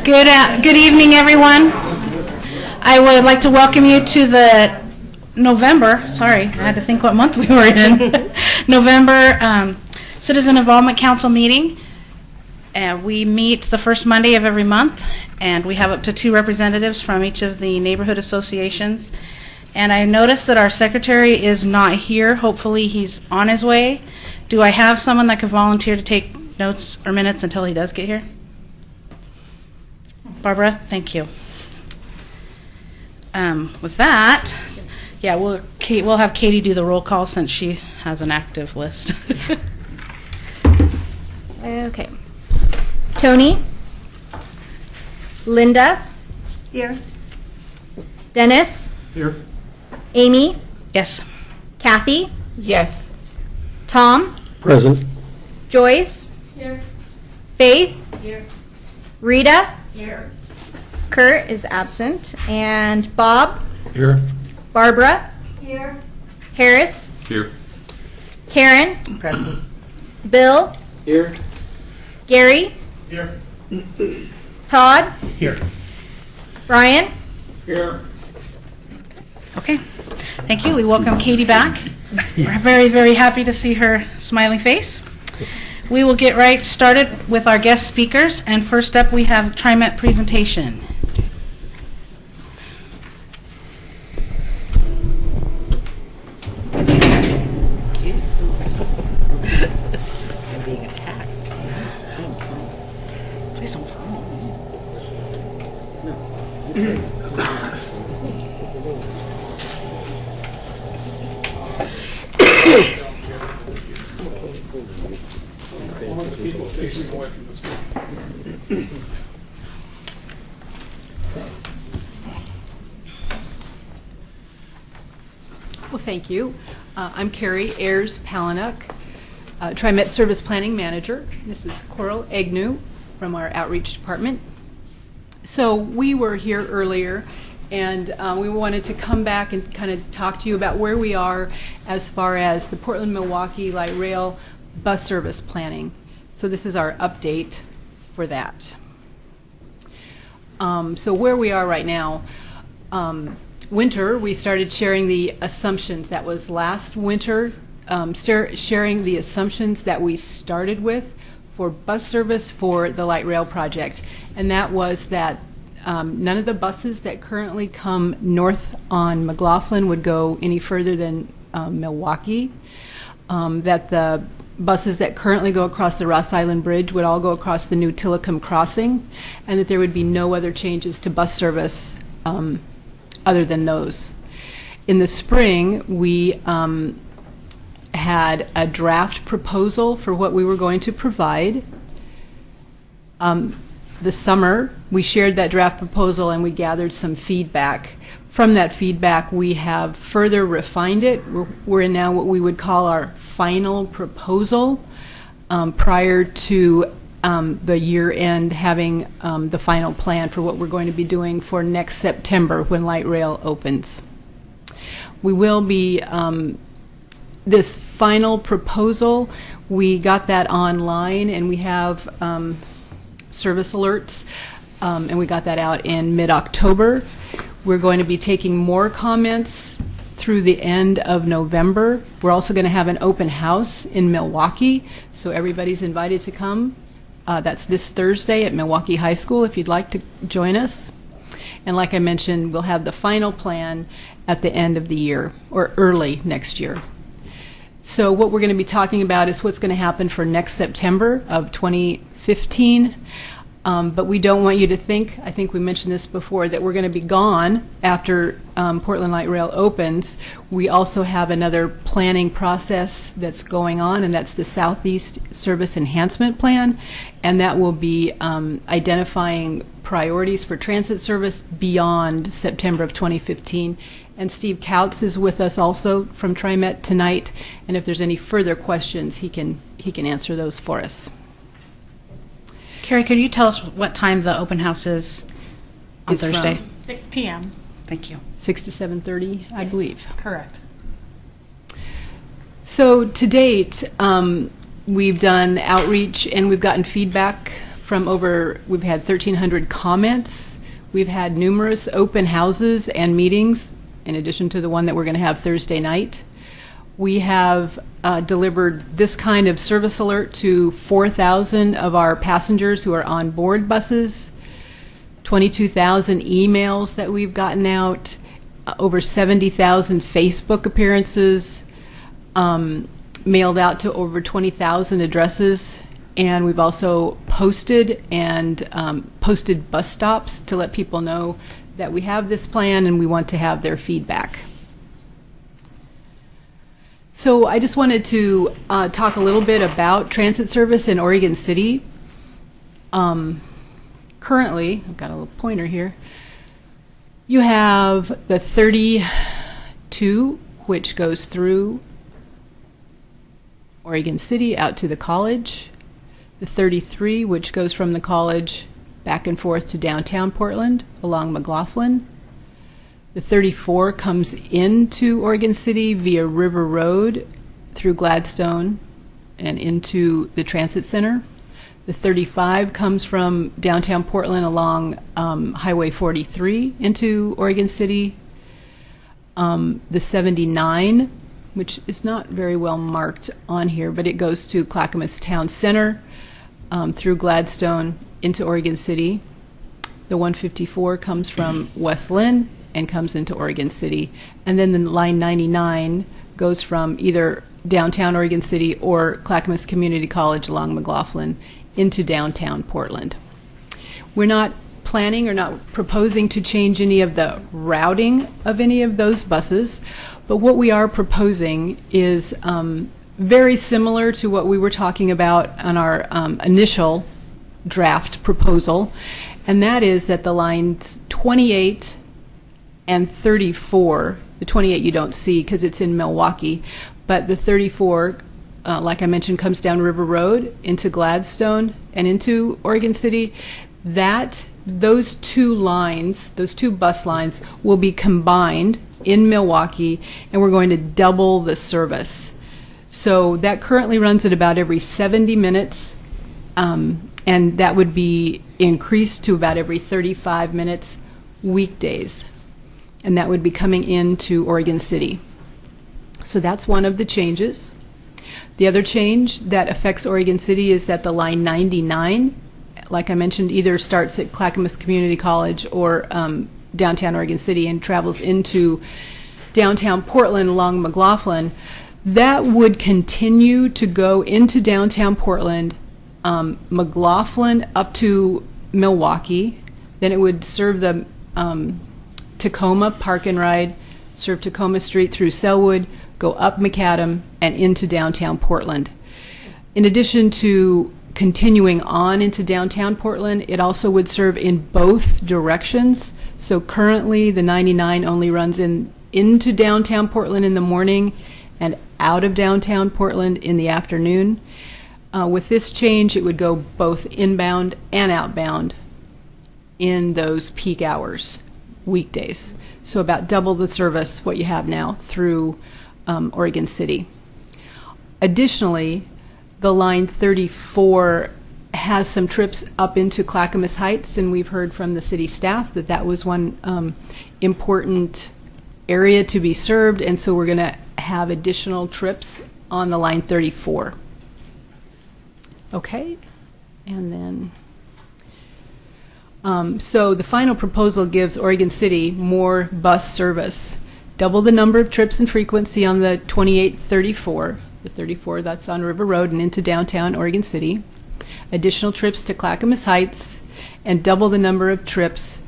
Good evening, everyone. I would like to welcome you to the November, sorry, I had to think what month we were in, November Citizen Involvement Council meeting. We meet the first Monday of every month, and we have up to 2 representatives from each of the neighborhood associations. And I noticed that our secretary is not here. Hopefully he's on his way. Do I have someone that could volunteer to take notes or minutes until he does get here? Barbara, thank you. With that, yeah, we'll have Katie do the roll call since she has an active list. Okay. Tony? Linda? Here. Dennis? Here. Amy? Yes. Kathy? Yes. Tom? Present. Joyce? Here. Faith? Here. Rita? Here. Kurt is absent. And Bob? Here. Barbara? Here. Harris? Here. Karen? Present. Bill? Here. Gary? Here. Todd? Here. Brian? Here. Okay. Thank you. We welcome Katie back. We're very, very happy to see her smiling face. We will get right started with our guest speakers. And first up, we have TriMet presentation. I'm being attacked. Please don't fall. Well, thank you. I'm Carrie Ayers-Palinuk, TriMet Service Planning Manager. This is Coral Agnew from our Outreach Department. So we were here earlier, and we wanted to come back and kind of talk to you about where we are as far as the Portland-Milwaukee Light Rail bus service planning. So this is our update for that. So where we are right now, winter, we started sharing the assumptions. That was last winter, sharing the assumptions that we started with for bus service for the light rail project. And that was that none of the buses that currently come north on McLaughlin would go any further than Milwaukee, that the buses that currently go across the Ross Island Bridge would all go across the new Tillicum Crossing, and that there would be no other changes to bus service other than those. In the spring, we had a draft proposal for what we were going to provide. This summer, we shared that draft proposal and we gathered some feedback. From that feedback, we have further refined it. We're in now what we would call our final proposal prior to the year end having the final plan for what we're going to be doing for next September when light rail opens. We will be, this final proposal, we got that online and we have service alerts and we got that out in mid-October. We're going to be taking more comments through the end of November. We're also going to have an open house in Milwaukee, so everybody's invited to come. That's this Thursday at Milwaukee High School if you'd like to join us. And like I mentioned, we'll have the final plan at the end of the year or early next year. So what we're going to be talking about is what's going to happen for next September of 2015. But we don't want you to think, I think we mentioned this before, that we're going to be gone after Portland Light Rail opens. We also have another planning process that's going on, and that's the Southeast Service Enhancement Plan, and that will be identifying priorities for transit service beyond September of 2015. And Steve Kautz is with us also from TriMet tonight, and if there's any further questions, he can answer those for us. Carrie, could you tell us what time the open house is on It's Thursday? from 6 p.m. Thank you. 6 to 7:30, I believe. Correct. So to date, we've done outreach and we've gotten feedback we've had 1,300 comments. We've had numerous open houses and meetings, in addition to the one that we're going to have Thursday night. We have delivered this kind of service alert to 4,000 of our passengers who are on board buses, 22,000 emails that we've gotten out, over 70,000 Facebook appearances, mailed out to over 20,000 addresses, and we've also posted bus stops to let people know that we have this plan and we want to have their feedback. So I just wanted to talk a little bit about transit service in Oregon City. Currently, I've got a little pointer here, you have the 32, which goes through Oregon City out to the college, the 33, which goes from the college back and forth to downtown Portland along McLaughlin. The 34 comes into Oregon City via River Road through Gladstone and into the Transit Center. The 35 comes from downtown Portland along Highway 43 into Oregon City. The 79, which is not very well marked on here, but it goes to Clackamas Town Center through Gladstone into Oregon City. The 154 comes from West Lynn and comes into Oregon City. And then the line 99 goes from either downtown Oregon City or Clackamas Community College along McLaughlin into downtown Portland. We're not planning or not proposing to change any of the routing of any of those buses, but what we are proposing is very similar to what we were talking about on our initial draft proposal, and that is that the lines 28 and 34, the 28 you don't see because it's in Milwaukee, but the 34, like I mentioned, comes down River Road into Gladstone and into Oregon City. Those two lines, those two bus lines, will be combined in Milwaukee, and we're going to double the service. So that currently runs at about every 70 minutes, and that would be increased to about every 35 minutes weekdays. And that would be coming into Oregon City. So that's one of the changes. The other change that affects Oregon City is that the line 99, like I mentioned, either starts at Clackamas Community College or downtown Oregon City and travels into downtown Portland along McLaughlin. That would continue to go into downtown Portland, McLaughlin up to Milwaukee. Then it would serve the Tacoma Park and Ride, serve Tacoma Street through Sellwood, go up Macadam, and into downtown Portland. In addition to continuing on into downtown Portland, it also would serve in both directions. So currently the 99 only runs into downtown Portland in the morning and out of downtown Portland in the afternoon. With this change, it would go both inbound and outbound in those peak hours, weekdays. So about double the service what you have now through Oregon City. Additionally, the line 34 has some trips up into Clackamas Heights, and we've heard from the city staff that that was one important area to be served, and so we're going to have additional trips on the line 34. Okay, and then so the final proposal gives Oregon City more bus service, double the number of trips and frequency on the 2834, the 34 that's on River Road and into downtown Oregon City, additional trips to Clackamas Heights, and double the number of trips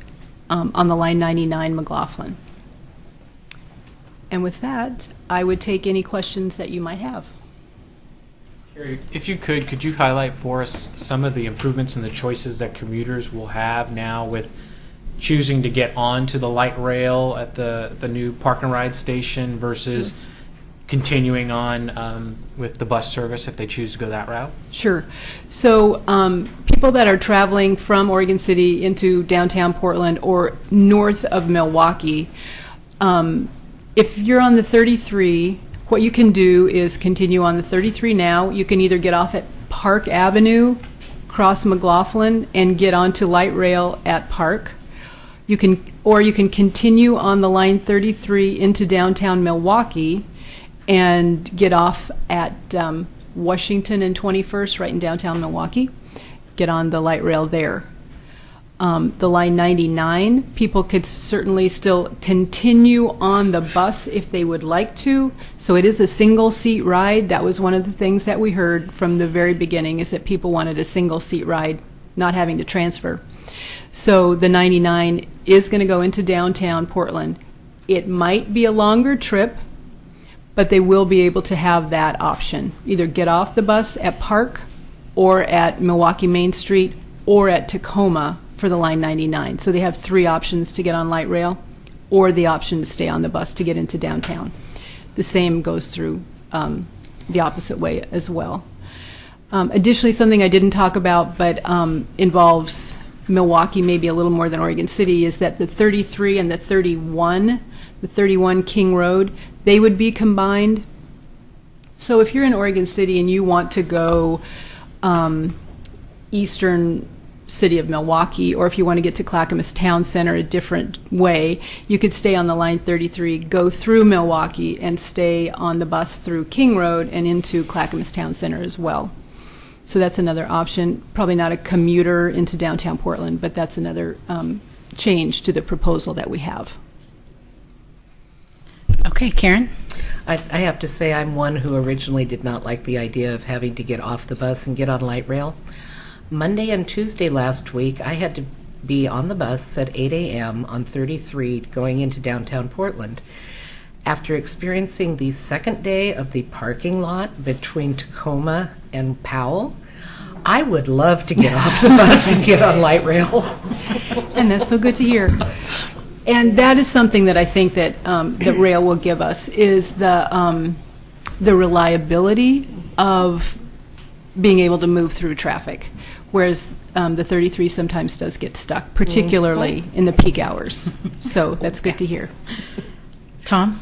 on the line 99 McLaughlin. And with that, I would take any questions that you might have. Carrie, if you could you highlight for us some of the improvements and the choices that commuters will have now with choosing to get onto the light rail at the new park and ride station versus continuing on with the bus service if they choose to go that route? Sure. So people that are traveling from Oregon City into downtown Portland or north of Milwaukee, if you're on the 33, what you can do is continue on the 33 now. You can either get off at Park Avenue cross McLaughlin and get onto light rail at Park. You can continue on the line 33 into downtown Milwaukee and get off at Washington and 21st, right in downtown Milwaukee. Get on the light rail there. The line 99, people could certainly still continue on the bus if they would like to. So it is a single seat ride. That was one of the things that we heard from the very beginning, is that people wanted a single seat ride, not having to transfer. So the 99 is going to go into downtown Portland. It might be a longer trip, but they will be able to have that option. Either get off the bus at Park or at Milwaukee Main Street or at Tacoma for the line 99. So they have 3 options to get on light rail, or the option to stay on the bus to get into downtown. The same goes through the opposite way as well. Additionally, something I didn't talk about but involves Milwaukee maybe a little more than Oregon City, is that the 33 and the 31 King Road, they would be combined. So if you're in Oregon City and you want to go eastern city of Milwaukee, or if you want to get to Clackamas Town Center a different way, you could stay on the line 33, go through Milwaukee, and stay on the bus through King Road and into Clackamas Town Center as well. So that's another option. Probably not a commuter into downtown Portland, but that's another change to the proposal that we have. Okay, Karen? I have to say, I'm one who originally did not like the idea of having to get off the bus and get on light rail. Monday and Tuesday last week, I had to be on the bus at 8 a.m. on 33 going into downtown Portland. After experiencing the second day of the parking lot between Tacoma and Powell, I would love to get off the bus and get on light rail. And that's so good to hear. And that is something that I think that that rail will give us, is the reliability of being able to move through traffic, whereas the 33 sometimes does get stuck, particularly in the peak hours. So that's good to hear. Tom?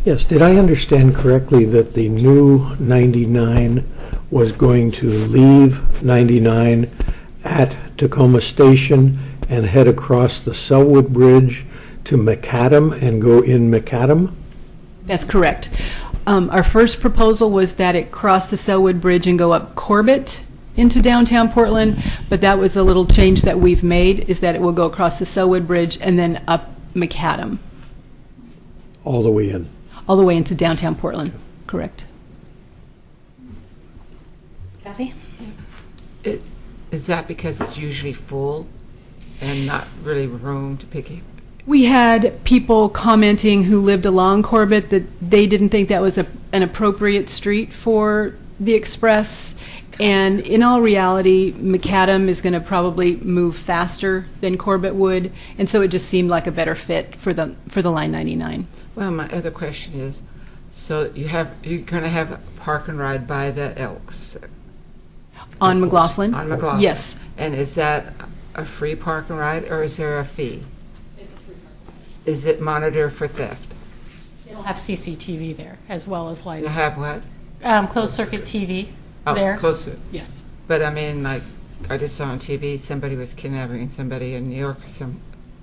Yes, did I understand correctly that the new 99 was going to leave 99 at Tacoma Station and head across the Selwood Bridge to Macadam and go in Macadam? That's correct. Our first proposal was that it cross the Selwood Bridge and go up Corbett into downtown Portland, but that was a little change that we've made, is that it will go across the Selwood Bridge and then up Macadam. All the way in? All the way into downtown Portland, correct. Kathy? Is that because it's usually full and not really room to pick it? We had people commenting who lived along Corbett that they didn't think that was an appropriate street for the express. And in all reality, Macadam is going to probably move faster than Corbett would, and so it just seemed like a better fit for the line 99. Well, my other question is, so you're going to have a park and ride by the Elks? On McLaughlin? On McLaughlin? Yes. And is that a free park and ride, or is there a fee? It's a free park and ride. Is it monitored for theft? It'll have CCTV there, as well as You lighting. have what? Closed circuit TV Oh, there. close to it. Yes. But I mean, like, I just saw on TV, somebody was kidnapping somebody in New York or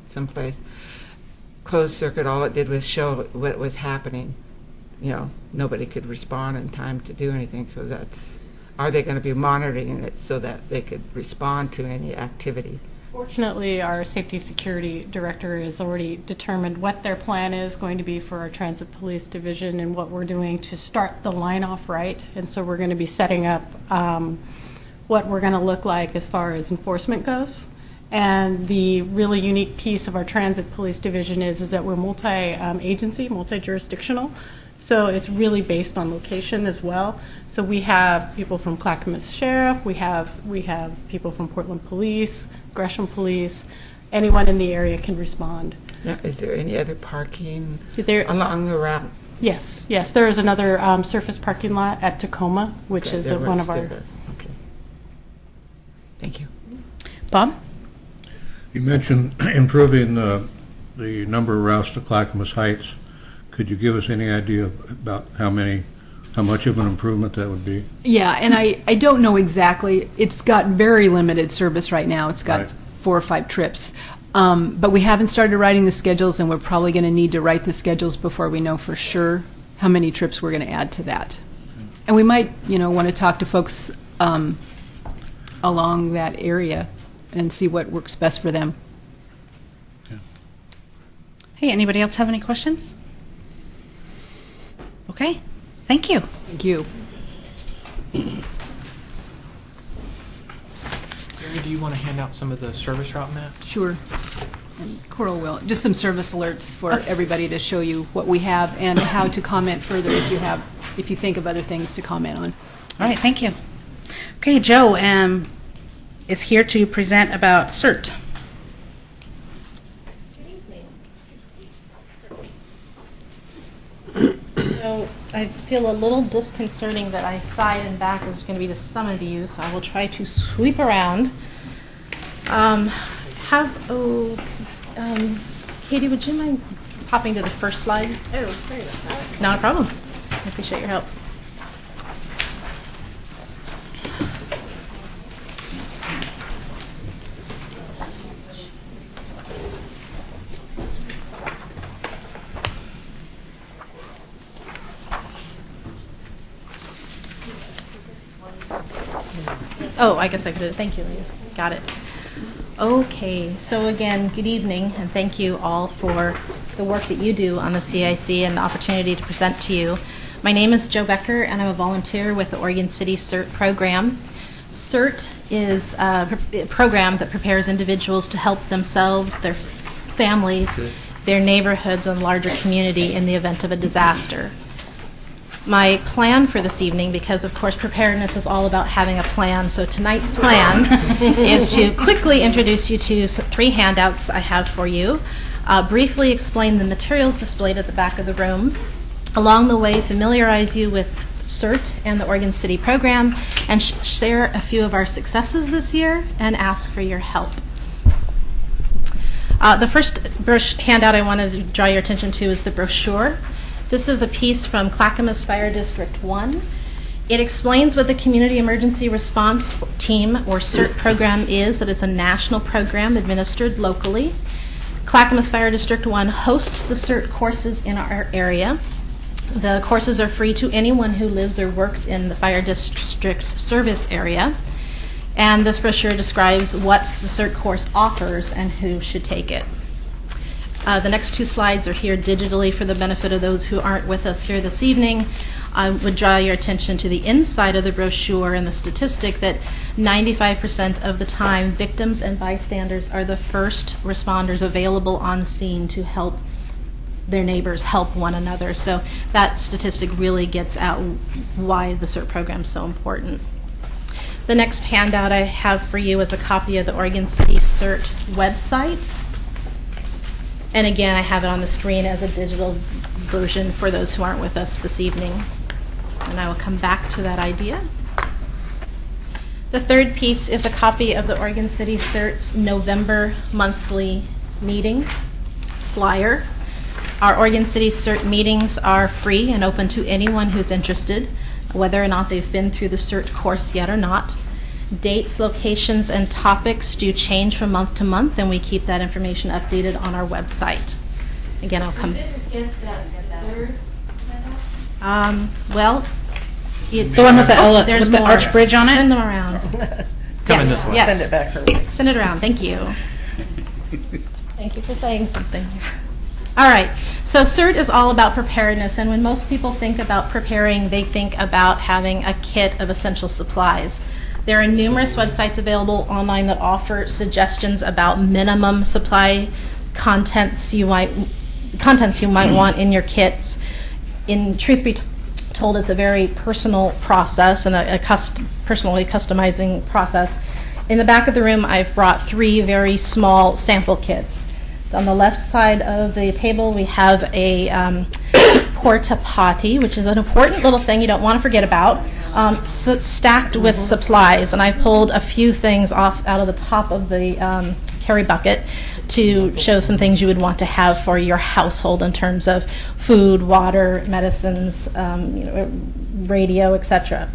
someplace. Closed circuit, all it did was show what was happening. You know, nobody could respond in time to do anything, so are they going to be monitoring it so that they could respond to any activity? Fortunately, our safety security director has already determined what their plan is going to be for our transit police division and what we're doing to start the line off right. And so we're going to be setting up what we're going to look like as far as enforcement goes. And the really unique piece of our transit police division is that we're multi-agency, multi-jurisdictional. So it's really based on location as well. So we have people from Clackamas Sheriff, we have people from Portland Police, Gresham Police. Anyone in the area can respond. Now, is there any other parking There, along the route? yes, there is another surface parking lot at Tacoma, which Okay, is there one was of our. still there. Okay. Thank you. Bob? You mentioned improving the number of routes to Clackamas Heights. Could you give us any idea about how many How much of an improvement that would be? Yeah, and I don't know exactly. It's got very limited service right now. It's got Right. 4 or 5 trips. But we haven't started writing the schedules, and we're probably going to need to write the schedules before we know for sure how many trips we're going to add to that. And we might, want to talk to folks along that area and see what works best for them. Hey, anybody else have any questions? Okay, thank you. Thank you. Gary, do you want to hand out some of the service route maps? Sure. And Coral will. Just some service alerts for everybody to show you what we have and how to comment further if you think of other things to comment on. All right, thank you. Okay, Joe is here to present about CERT. So I feel a little disconcerting that I side and back is going to be to some of you, so I will try to sweep around. Katie, would you mind popping to the first slide? Oh, sorry about that. Not a problem. I appreciate your help. Oh, I guess I could. Thank you, Leah. Got it. Okay, so again, good evening, and thank you all for the work that you do on the CIC and the opportunity to present to you. My name is Jo Becker, and I'm a volunteer with the Oregon City CERT program. CERT is a program that prepares individuals to help themselves, their families, their neighborhoods, and larger community in the event of a disaster. My plan for this evening, because of course preparedness is all about having a plan, so tonight's plan is to quickly introduce you to 3 handouts I have for you, briefly explain the materials displayed at the back of the room, along the way familiarize you with CERT and the Oregon City program, and share a few of our successes this year and ask for your help. The first handout I wanted to draw your attention to is the brochure. This is a piece from Clackamas Fire District 1. It explains what the Community Emergency Response Team, or CERT program, is, that it's a national program administered locally. Clackamas Fire District 1 hosts the CERT courses in our area. The courses are free to anyone who lives or works in the fire district's service area. And this brochure describes what the CERT course offers and who should take it. The next 2 slides are here digitally for the benefit of those who aren't with us here this evening. I would draw your attention to the inside of the brochure and the statistic that 95% of the time victims and bystanders are the first responders available on scene to help their neighbors, help one another. So that statistic really gets at why the CERT program is so important. The next handout I have for you is a copy of the Oregon City CERT website. And again, I have it on the screen as a digital version for those who aren't with us this evening. And I will come back to that idea. The third piece is a copy of the Oregon City CERT's November monthly meeting flyer. Our Oregon City CERT meetings are free and open to anyone who's interested, whether or not they've been through the CERT course yet or not. Dates, locations, and topics do change from month to month, and we keep that information updated on our website. Again, I'll come. Well, The one with the arch bridge on it? Send them around. Coming this way. Yes. Send it back her way. Send it around. Thank you. Thank you for saying something. All right. So CERT is all about preparedness, and when most people think about preparing, they think about having a kit of essential supplies. There are numerous websites available online that offer suggestions about minimum supply contents you might want in your kits. In truth be told, it's a very personal process and a personally customizing process. In the back of the room, I've brought 3 very small sample kits. On the left side of the table, we have a porta potty, which is an important little thing you don't want to forget about, stacked with supplies. And I pulled a few things out of the top of the carry bucket to show some things you would want to have for your household in terms of food, water, medicines, radio, etc.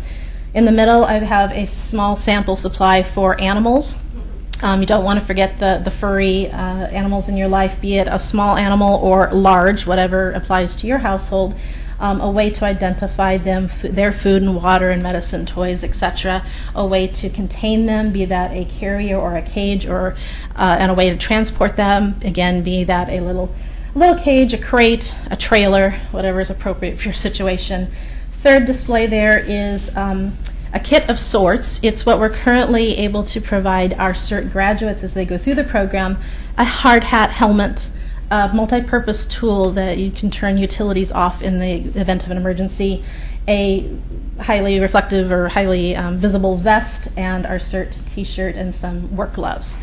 In the middle, I have a small sample supply for animals. You don't want to forget the furry animals in your life, be it a small animal or large, whatever applies to your household. A way to identify them, their food and water and medicine, toys, etc. A way to contain them, be that a carrier or a cage, or and a way to transport them. Again, be that a little cage, a crate, a trailer, whatever is appropriate for your situation. Third display there is a kit of sorts. It's what we're currently able to provide our CERT graduates as they go through the program: a hard hat, helmet, a multi-purpose tool that you can turn utilities off in the event of an emergency, a highly reflective or highly visible vest, and our CERT t-shirt and some work gloves.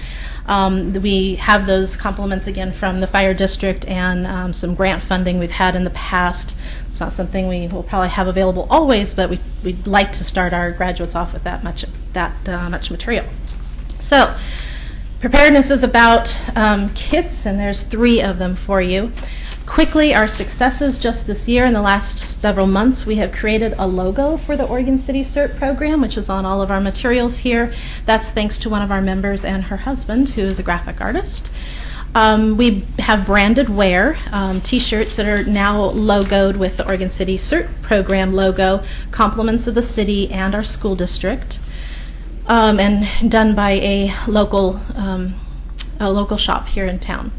We have those compliments again from the fire district and some grant funding we've had in the past. It's not something we will probably have available always, but we'd like to start our graduates off with that much material. So, preparedness is about kits, and there's 3 of them for you. Quickly, our successes just this year. In the last several months, we have created a logo for the Oregon City CERT program, which is on all of our materials here. That's thanks to one of our members and her husband, who is a graphic artist. We have branded wear, t-shirts that are now logoed with the Oregon City CERT program logo, compliments of the city and our school district. And done by a local shop here in town.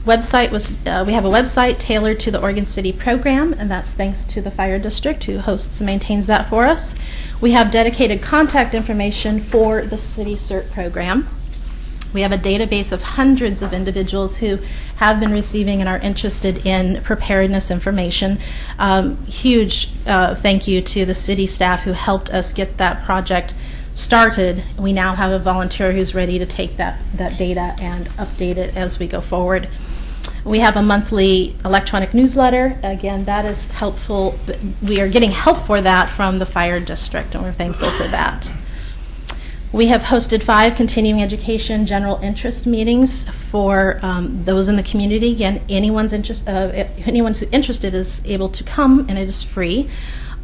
We have a website tailored to the Oregon City program, and that's thanks to the fire district who hosts and maintains that for us. We have dedicated contact information for the city CERT program. We have a database of hundreds of individuals who have been receiving and are interested in preparedness information. Huge thank you to the city staff who helped us get that project started. We now have a volunteer who's ready to take that data and update it as we go forward. We have a monthly electronic newsletter. Again, that is helpful. We are getting help for that from the fire district, and we're thankful for that. We have hosted 5 continuing education general interest meetings for those in the community. Again, anyone who's interested is able to come, and it is free.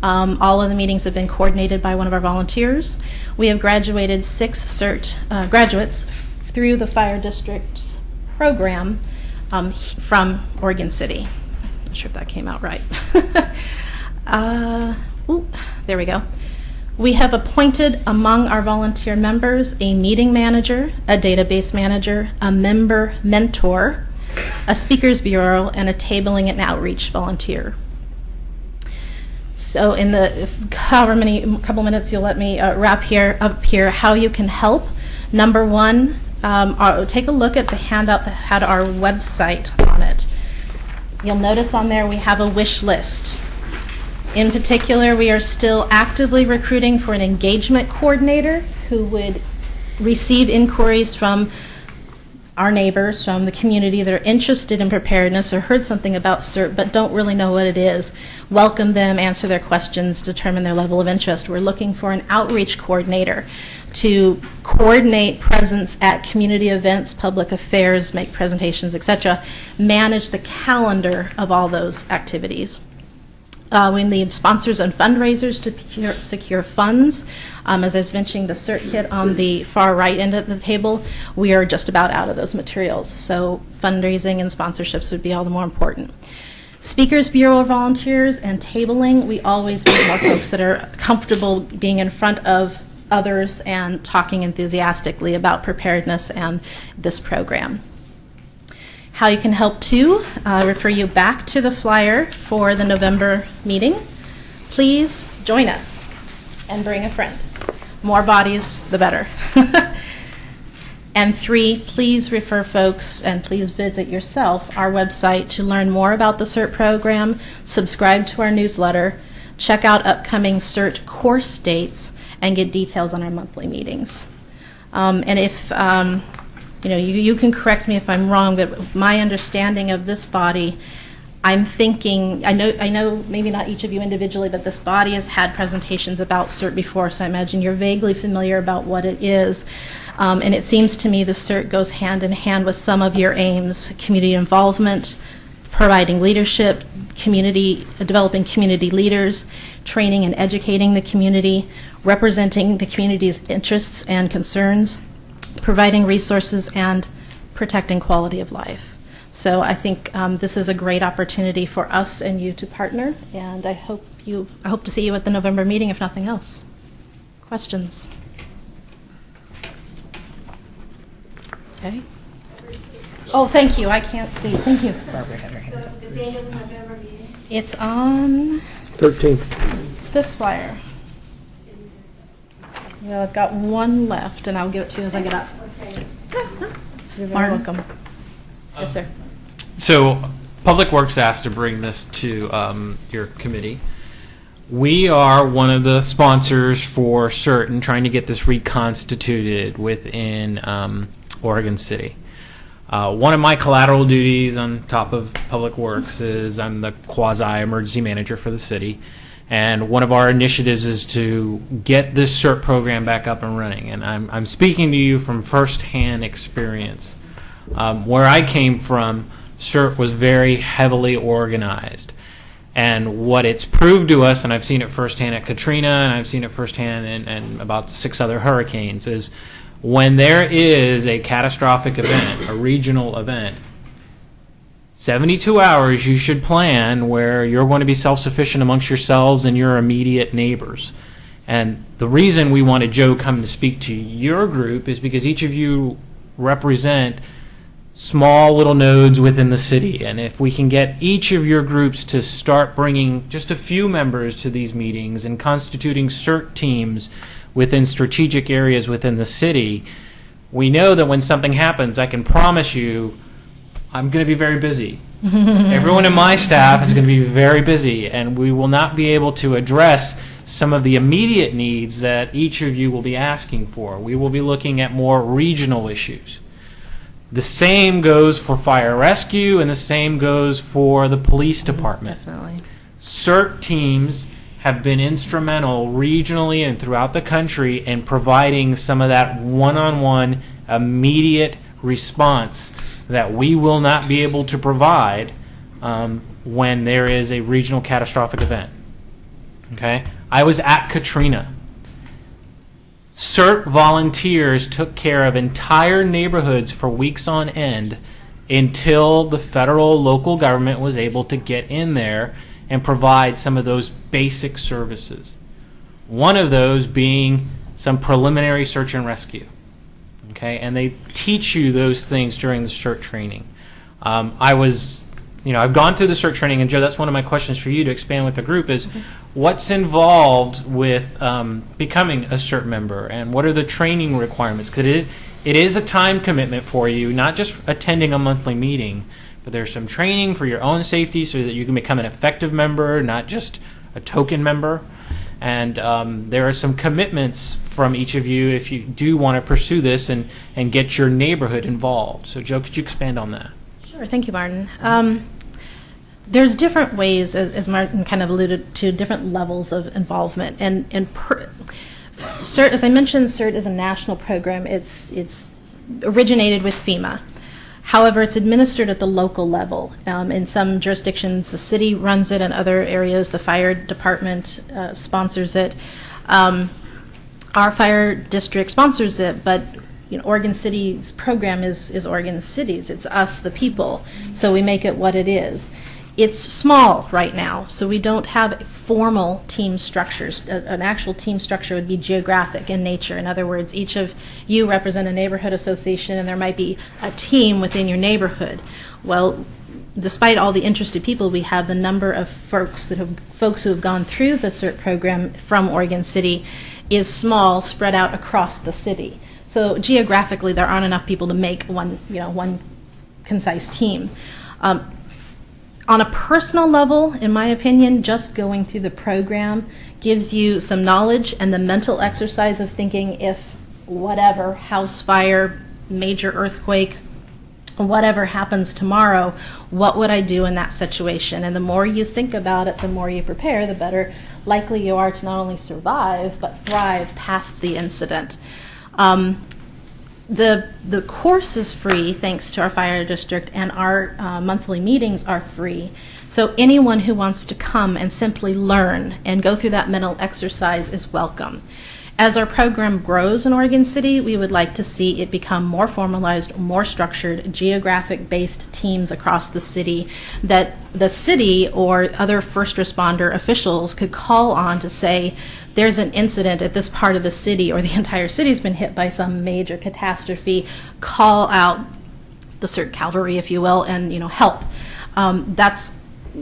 All of the meetings have been coordinated by one of our volunteers. We have graduated 6 CERT graduates through the fire district's program from Oregon City. Not sure if that came out right. There we go. We have appointed among our volunteer members a meeting manager, a database manager, a member mentor, a speakers bureau, and a tabling and outreach volunteer. So in the couple minutes you'll let me wrap up here how you can help. Number 1, take a look at the handout that had our website on it. You'll notice on there we have a wish list. In particular, we are still actively recruiting for an engagement coordinator who would receive inquiries from our neighbors, from the community that are interested in preparedness or heard something about CERT but don't really know what it is. Welcome them, answer their questions, determine their level of interest. We're looking for an outreach coordinator to coordinate presence at community events, public affairs, make presentations, etc., manage the calendar of all those activities. We need sponsors and fundraisers to secure funds. As I was mentioning, the CERT kit on the far right end of the table, we are just about out of those materials. So fundraising and sponsorships would be all the more important. Speakers Bureau volunteers and tabling, we always need more folks that are comfortable being in front of others and talking enthusiastically about preparedness and this program. How you can help too, refer you back to the flyer for the November meeting. Please join us and bring a friend. More bodies, the better. And 3, please refer folks and please visit yourself our website to learn more about the CERT program, subscribe to our newsletter, check out upcoming CERT course dates, and get details on our monthly meetings. And if you can correct me if I'm wrong, but my understanding of this body, I'm thinking, I know maybe not each of you individually, but this body has had presentations about CERT before, so I imagine you're vaguely familiar about what it is. And it seems to me the CERT goes hand in hand with some of your aims: community involvement, providing leadership, developing community leaders, training and educating the community, representing the community's interests and concerns, providing resources, and protecting quality of life. So I think this is a great opportunity for us and you to partner, and I hope to see you at the November meeting, if nothing else. Questions? Okay. Oh, thank you. I can't see. Thank you. Barbara had her hand up. It's on 13th. this flyer. Well, I've got one left, and I'll give it to you as I get up. You're very welcome. Yes, sir. So, Public Works asked to bring this to your committee. We are one of the sponsors for CERT and trying to get this reconstituted within Oregon City. One of my collateral duties on top of Public Works is I'm the quasi-emergency manager for the city. And one of our initiatives is to get this CERT program back up and running. And I'm speaking to you from firsthand experience. Where I came from, CERT was very heavily organized. And what it's proved to us, and I've seen it firsthand at Katrina, and I've seen it firsthand in about 6 other hurricanes, is when there is a catastrophic event, a regional event, 72 hours you should plan where you're going to be self-sufficient amongst yourselves and your immediate neighbors. And the reason we wanted Joe come to speak to your group is because each of you represent small little nodes within the city. And if we can get each of your groups to start bringing just a few members to these meetings and constituting CERT teams within strategic areas within the city, we know that when something happens, I can promise you I'm going to be very busy. Everyone in my staff is going to be very busy, and we will not be able to address some of the immediate needs that each of you will be asking for. We will be looking at more regional issues. The same goes for fire rescue, and the same goes for the police department. Definitely. CERT teams have been instrumental regionally and throughout the country in providing some of that one-on-one immediate response that we will not be able to provide when there is a regional catastrophic event. Okay? I was at Katrina. CERT volunteers took care of entire neighborhoods for weeks on end until the federal local government was able to get in there and provide some of those basic services. One of those being some preliminary search and rescue. Okay, and they teach you those things during the CERT training. I've gone through the CERT training, and Joe, that's one of my questions for you to expand with the group is what's involved with becoming a CERT member, and what are the training requirements? Because it is a time commitment for you, not just attending a monthly meeting, but there's some training for your own safety so that you can become an effective member, not just a token member. And there are some commitments from each of you if you do want to pursue this and get your neighborhood involved. So, Joe, could you expand on that? Sure. Thank you, Martin. There's different ways, as Martin kind of alluded to, different levels of involvement. CERT, as I mentioned, CERT is a national program. It's originated with FEMA. However, it's administered at the local level. In some jurisdictions, the city runs it. In other areas, the fire department sponsors it. Our fire district sponsors it, but Oregon City's program is Oregon City's. It's us, the people. So we make it what it is. It's small right now, so we don't have formal team structures. An actual team structure would be geographic in nature. In other words, each of you represent a neighborhood association, and there might be a team within your neighborhood. Well, despite all the interested people, we have the number of folks who have gone through the CERT program from Oregon City is small, spread out across the city. So geographically, there aren't enough people to make one concise team. On a personal level, in my opinion, just going through the program gives you some knowledge and the mental exercise of thinking if whatever, house fire, major earthquake, whatever happens tomorrow, what would I do in that situation? And the more you think about it, the more you prepare, the better likely you are to not only survive, but thrive past the incident. The course is free, thanks to our fire district, and our monthly meetings are free. So anyone who wants to come and simply learn and go through that mental exercise is welcome. As our program grows in Oregon City, we would like to see it become more formalized, more structured, geographic-based teams across the city that the city or other first responder officials could call on to say, there's an incident at this part of the city or the entire city's been hit by some major catastrophe, call out the CERT cavalry, if you will, and help. That's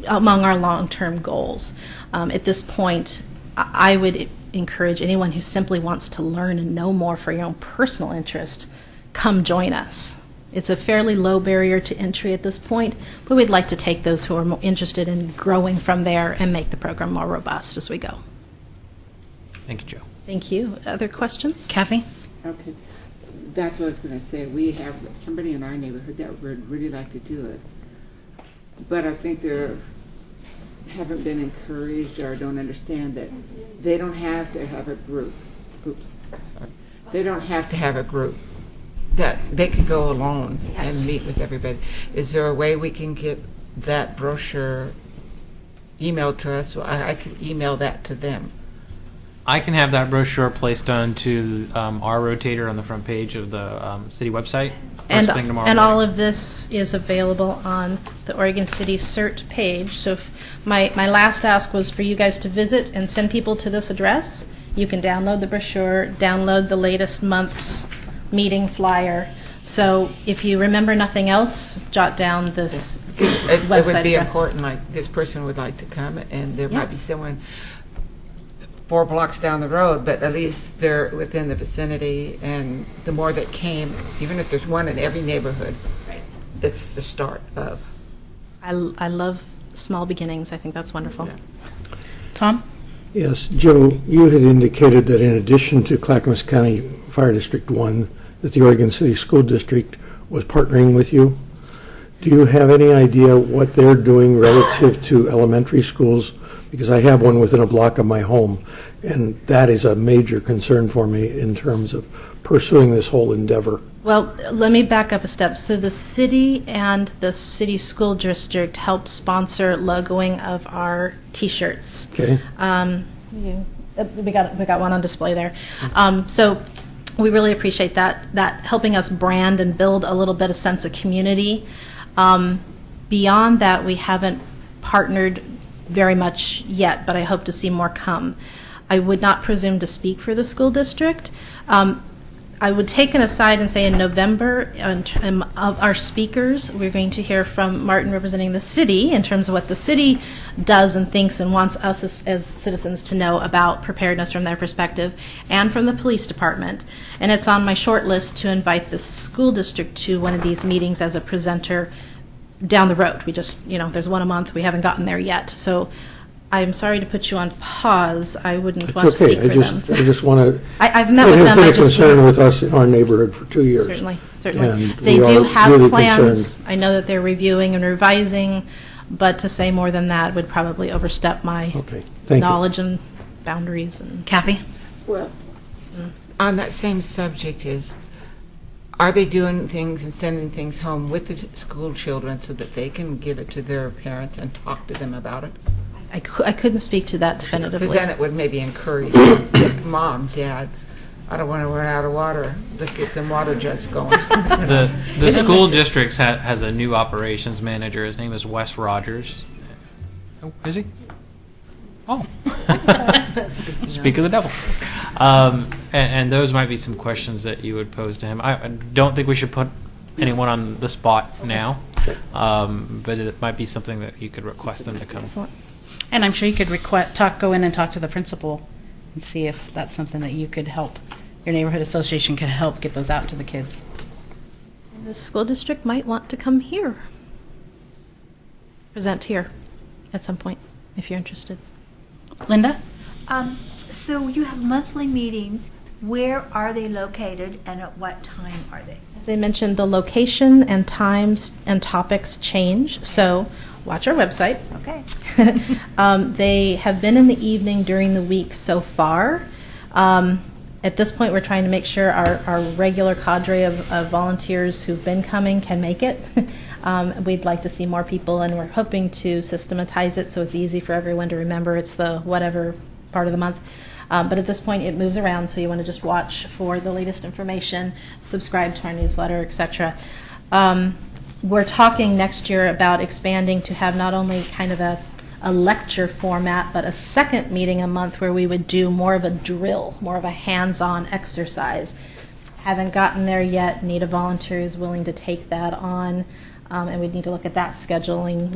among our long-term goals. At this point, I would encourage anyone who simply wants to learn and know more for your own personal interest, come join us. It's a fairly low barrier to entry at this point, but we'd like to take those who are more interested in growing from there and make the program more robust as we go. Thank you, Joe. Thank you. Other questions? Kathy? Okay, that's what I was going to say. We have somebody in our neighborhood that would really like to do it, but I think they haven't been encouraged or don't understand that they don't have to have a group. They don't have to have a group. That they could go alone and meet with everybody. Is there a way we can get that brochure emailed to us? So I could email that to them. I can have that brochure placed onto our rotator on the front page of the city website first thing tomorrow and morning. all of this is available on the Oregon City CERT page. So if my last ask was for you guys to visit and send people to this address. You can download the brochure, download the latest month's meeting flyer. So if you remember nothing else, jot down this It website would be address. important, like this person would like to come, and there might be someone 4 blocks down the road, but at least they're within the vicinity, and the more that came, even if there's one in every neighborhood, it's the start of. I love small beginnings. I think that's wonderful. Yeah. Tom? Yes, Joe, you had indicated that in addition to Clackamas County Fire District 1, that the Oregon City School District was partnering with you. Do you have any idea what they're doing relative to elementary schools? Because I have one within a block of my home, and that is a major concern for me in terms of pursuing this whole endeavor. Well, let me back up a step. So the city and the city school district helped sponsor logoing of our T-shirts. Okay. We got one on display there. So we really appreciate that helping us brand and build a little bit of sense of community. Beyond that, we haven't partnered very much yet, but I hope to see more come. I would not presume to speak for the school district. I would take an aside and say in November, of our speakers, we're going to hear from Martin representing the city in terms of what the city does and thinks and wants us as citizens to know about preparedness from their perspective, and from the police department. And it's on my short list to invite the school district to one of these meetings as a presenter down the road. We just, there's one a month. We haven't gotten there yet. So I'm sorry to put you on pause. I wouldn't want to speak for them. I just want to. I've met with them. It has been a concern with us in our neighborhood for 2 years. Certainly. And They we do are have really plans. concerned. I know that they're reviewing and revising, but to say more than that would probably overstep my Okay, thank you. knowledge and boundaries. And Kathy? Well, on that same subject are they doing things and sending things home with the school children so that they can give it to their parents and talk to them about it? I couldn't speak to that definitively. Because then it would maybe encourage them, say, Mom, Dad, I don't want to run out of water. Let's get some water jugs going. The school district has a new operations manager. His name is Wes Rogers. Oh, is he? Oh. Speak of the devil. And those might be some questions that you would pose to him. I don't think we should put anyone on the spot now, but it might be something that you could request them to come. Excellent. And I'm sure you could go in and talk to the principal and see if that's something that you could help. Your neighborhood association could help get those out to the kids. And the school district might want to come here. Present here at some point, if you're interested. Linda? So you have monthly meetings. Where are they located and at what time are they? As I mentioned, the location and times and topics change, so watch our website. Okay. They have been in the evening during the week so far. At this point, we're trying to make sure our regular cadre of volunteers who've been coming can make it. We'd like to see more people, and we're hoping to systematize it so it's easy for everyone to remember. It's the whatever part of the month. But at this point, it moves around, so you want to just watch for the latest information, subscribe to our newsletter, etc. We're talking next year about expanding to have not only kind of a lecture format, but a second meeting a month where we would do more of a drill, more of a hands-on exercise. Haven't gotten there yet. Need a volunteer who's willing to take that on, and we need to look at that scheduling,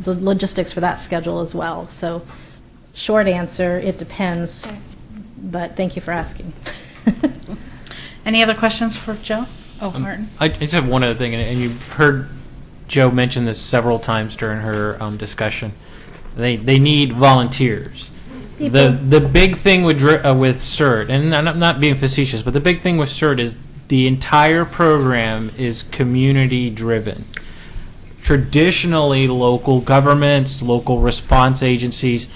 the logistics for that schedule as well. So, short answer, it depends. Okay. But thank you for asking. Any other questions for Joe? Oh, Martin. I just have one other thing, and you've heard Joe mention this several times during her discussion. They need volunteers. The big thing with CERT, and I'm not being facetious, but the big thing with CERT is the entire program is community driven. Traditionally, local governments, local response agencies,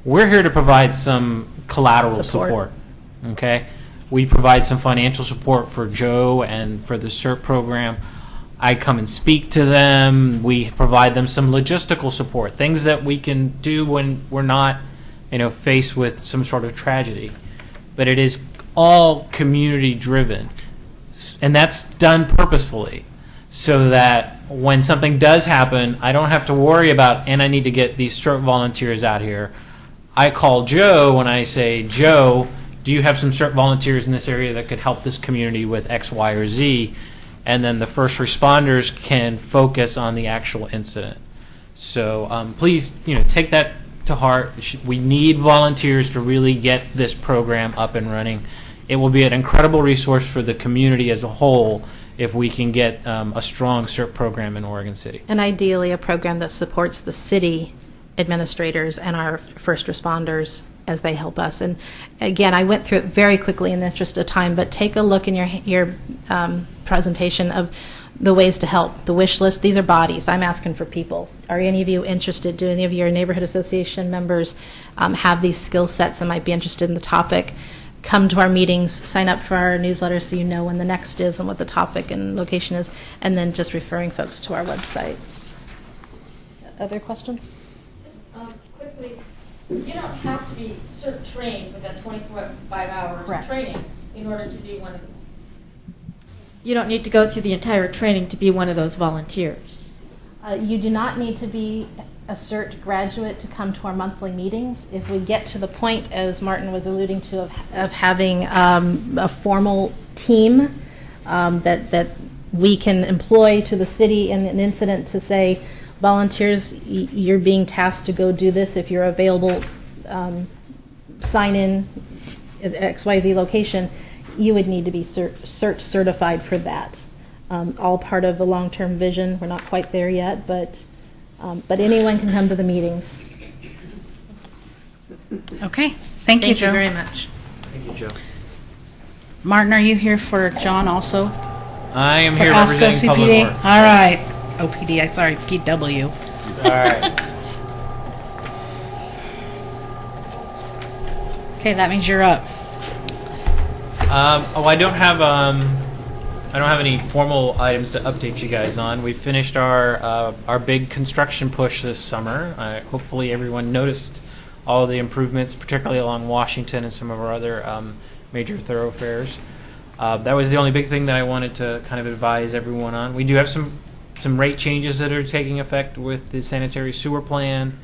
we're here to provide some collateral support. Okay, we provide some financial support for Joe and for the CERT program. I come and speak to them. We provide them some logistical support, things that we can do when we're not, faced with some sort of tragedy. But it is all community driven, and that's done purposefully, so that when something does happen, I don't have to worry about, and I need to get these CERT volunteers out here. I call Joe and I say, Joe, do you have some CERT volunteers in this area that could help this community with X, Y, or Z? And then the first responders can focus on the actual incident. So please, take that to heart. We need volunteers to really get this program up and running. It will be an incredible resource for the community as a whole if we can get a strong CERT program in Oregon City. And ideally, a program that supports the city administrators and our first responders as they help us. And again, I went through it very quickly in the interest of time, but take a look in your presentation of the ways to help. The wish list, these are bodies. I'm asking for people. Are any of you interested? Do any of your neighborhood association members have these skill sets and might be interested in the topic? Come to our meetings, sign up for our newsletter so you know when the next is and what the topic and location is, and then just referring folks to our website. Other questions? Quickly, you don't have to be CERT trained with that 25 hours Correct. of training in order to be one of them. You don't need to go through the entire training to be one of those volunteers. You do not need to be a CERT graduate to come to our monthly meetings. If we get to the point, as Martin was alluding to, of having a formal team that we can employ to the city in an incident to say, volunteers, you're being tasked to go do this. If you're available, sign in at XYZ location. You would need to be CERT certified for that. All part of the long-term vision. We're not quite there yet, but anyone can come to the meetings. Okay. Thank you, Joe. Thank you very much. Thank you, Joe. Martin, are you here for John also? I am For here OSCO representing Public CPD? Works. All right. OPD, sorry, PW. All right. Okay, that means you're up. I don't have any formal items to update you guys on. We finished our big construction push this summer. Hopefully everyone noticed all the improvements, particularly along Washington and some of our other major thoroughfares. That was the only big thing that I wanted to kind of advise everyone on. We do have some rate changes that are taking effect with the sanitary sewer plan,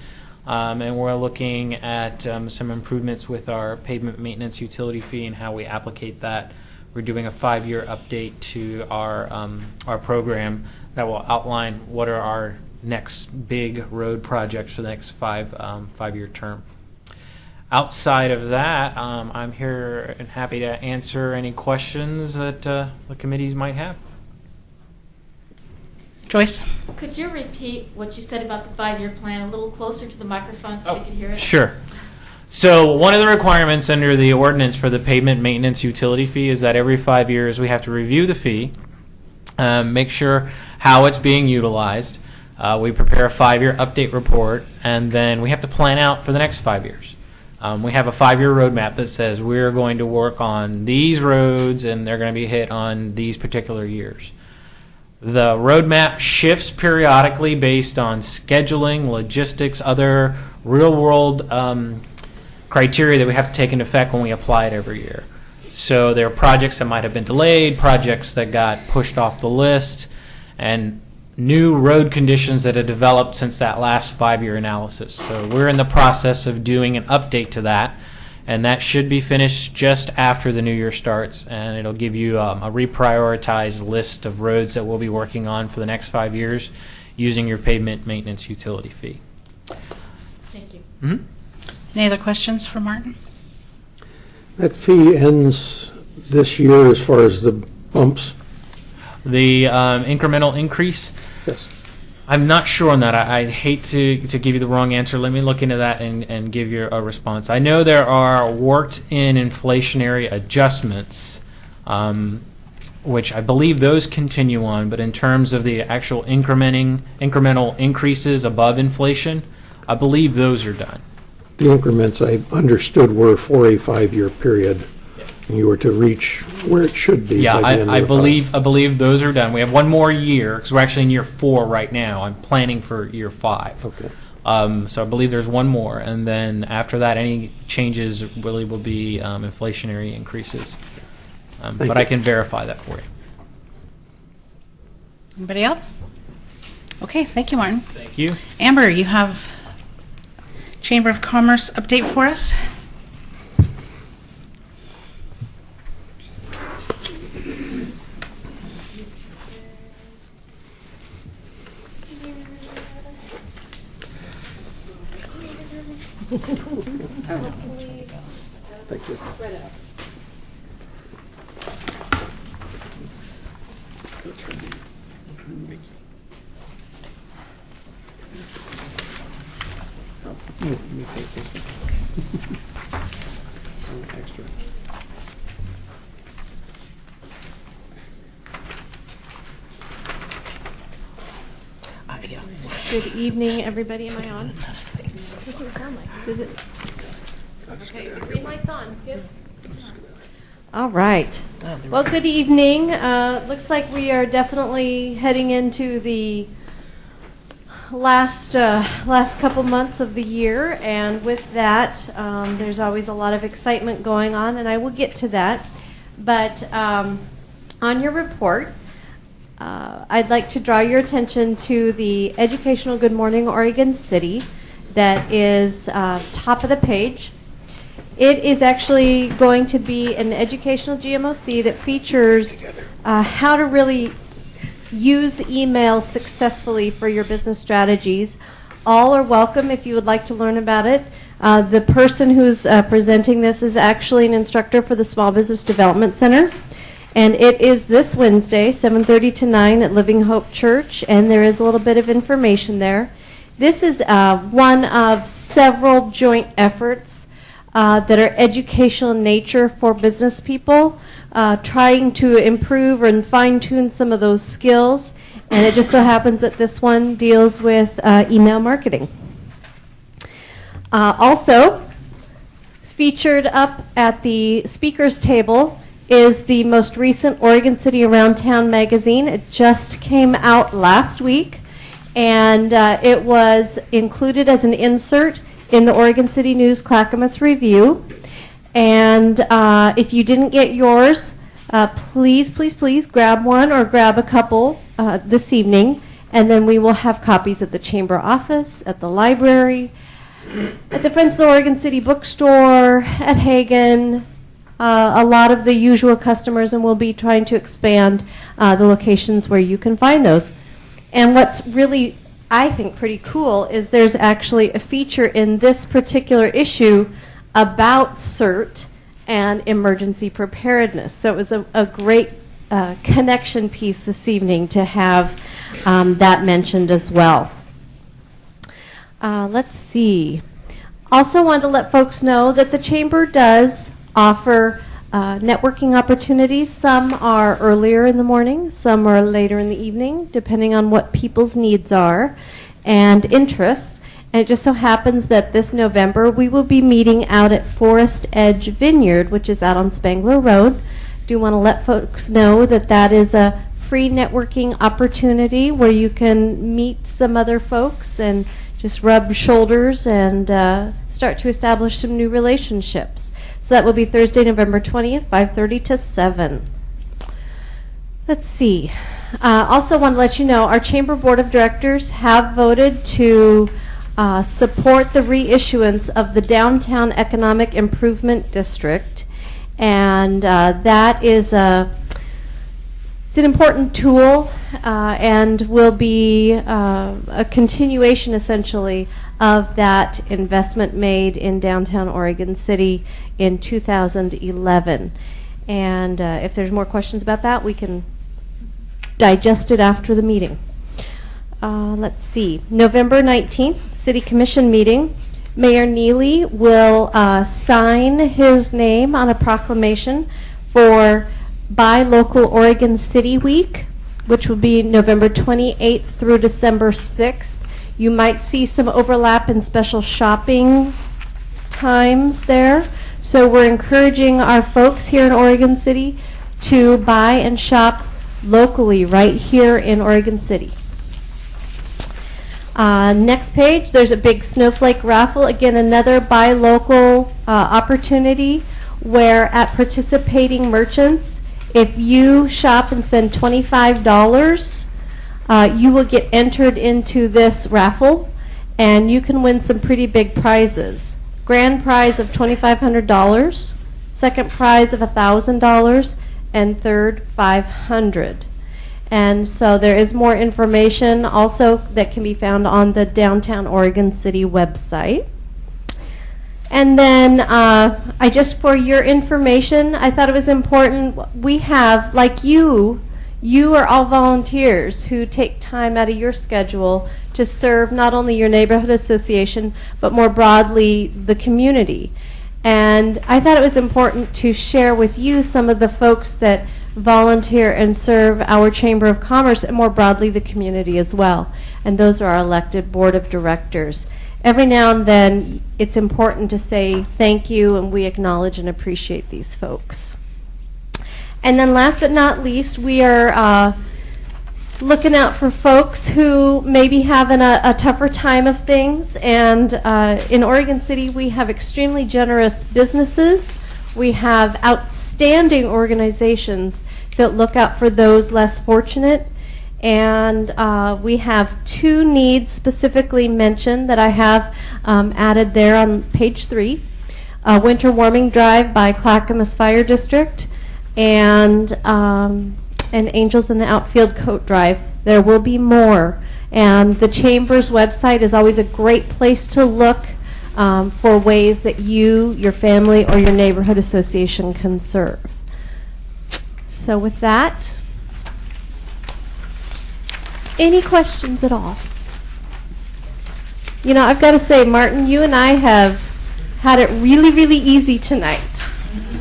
and we're looking at some improvements with our pavement maintenance utility fee and how we applicate that. We're doing a 5-year update to our program that will outline what are our next big road projects for the next 5-year term. Outside of that, I'm here and happy to answer any questions that the committees might have. Joyce? Could you repeat what you said about the 5-year plan a little closer to the microphone so we could hear it? Sure. So one of the requirements under the ordinance for the pavement maintenance utility fee is that every 5 years we have to review the fee, make sure how it's being utilized. We prepare a 5-year update report, and then we have to plan out for the next 5 years. We have a 5-year roadmap that says we're going to work on these roads, and they're going to be hit on these particular years. The roadmap shifts periodically based on scheduling, logistics, other real-world criteria that we have to take into effect when we apply it every year. So there are projects that might have been delayed, projects that got pushed off the list, and new road conditions that have developed since that last 5-year analysis. So we're in the process of doing an update to that, and that should be finished just after the new year starts, and it'll give you a reprioritized list of roads that we'll be working on for the next 5 years using your pavement maintenance utility fee. Thank you. Mm-hmm. Any other questions for Martin? That fee ends this year as far as the bumps? The incremental increase? Yes. I'm not sure on that. I hate to give you the wrong answer. Let me look into that and give you a response. I know there are worked-in inflationary adjustments, which I believe those continue on, but in terms of the actual incremental increases above inflation, I believe those are done. The increments I understood were for a 5-year period. And you were to reach where it should be. Yeah, by the end I of the believe those are done. We have one more year because we're actually in year 4 right now. I'm planning for year 5. Okay. So I believe there's one more, and then after that, any changes really will be inflationary increases. But I can verify that for you. Anybody else? Okay, thank you, Martin. Thank you. Amber, you have Chamber of Commerce update for us? Thank you. Extra. Good evening, everybody. Am I on? Doesn't sound like. Does it? Okay, the green light's on. Good. All right. Well, good evening. Looks like we are definitely heading into the last couple months of the year, and with that, there's always a lot of excitement going on, and I will get to that. But on your report, I'd like to draw your attention to the Educational Good Morning Oregon City that is top of the page. It is actually going to be an educational GMOC that features how to really use email successfully for your business strategies. All are welcome if you would like to learn about it. The person who's presenting this is actually an instructor for the Small Business Development Center. And it is this Wednesday, 7:30 to 9 at Living Hope Church, and there is a little bit of information there. This is one of several joint efforts that are educational in nature for business people, trying to improve and fine-tune some of those skills. And it just so happens that this one deals with email marketing. Also, featured up at the speakers table is the most recent Oregon City Around Town magazine. It just came out last week, and it was included as an insert in the Oregon City News Clackamas Review. And if you didn't get yours, please grab one or grab a couple this evening, and then we will have copies at the Chamber office, at the library, at the Friends of the Oregon City bookstore, at Hagen, a lot of the usual customers, and we'll be trying to expand the locations where you can find those. And what's really, I think, pretty cool is there's actually a feature in this particular issue about CERT and emergency preparedness. So it was a great connection piece this evening to have that mentioned as well. Let's see. Also want to let folks know that the Chamber does offer networking opportunities. Some are earlier in the morning, some are later in the evening, depending on what people's needs are and interests. And it just so happens that this November we will be meeting out at Forest Edge Vineyard, which is out on Spangler Road. Do want to let folks know that that is a free networking opportunity where you can meet some other folks and just rub shoulders and start to establish some new relationships. So that will be Thursday, November 20th, 5:30 to 7. Let's see. Also want to let you know our Chamber Board of Directors have voted to support the reissuance of the Downtown Economic Improvement District. And that is it's an important tool and will be a continuation, essentially, of that investment made in downtown Oregon City in 2011. And if there's more questions about that, we can digest it after the meeting. Let's see. November 19th, City Commission meeting. Mayor Neely will sign his name on a proclamation for Buy Local Oregon City Week, which will be November 28th through December 6th. You might see some overlap in special shopping times there. So we're encouraging our folks here in Oregon City to buy and shop locally right here in Oregon City. Next page, there's a big snowflake raffle. Again, another buy local opportunity where at participating merchants, if you shop and spend $25, you will get entered into this raffle and you can win some pretty big prizes. Grand prize of $2,500, second prize of $1,000, and third $500. And so there is more information also that can be found on the Downtown Oregon City website. And then I just, for your information, I thought it was important, we have, like you are all volunteers who take time out of your schedule to serve not only your neighborhood association, but more broadly the community. And I thought it was important to share with you some of the folks that volunteer and serve our Chamber of Commerce and more broadly the community as well. And those are our elected board of directors. Every now and then it's important to say thank you and we acknowledge and appreciate these folks. And then last but not least, we are looking out for folks who may be having a tougher time of things. And in Oregon City, we have extremely generous businesses. We have outstanding organizations that look out for those less fortunate. And we have two needs specifically mentioned that I have added there on page 3. Winter warming drive by Clackamas Fire District and Angels in the Outfield coat drive. There will be more. And the Chamber's website is always a great place to look for ways that you, your family, or your neighborhood association can serve. So with that, any questions at all? You know, I've got to say, Martin, you and I have had it really, really easy tonight.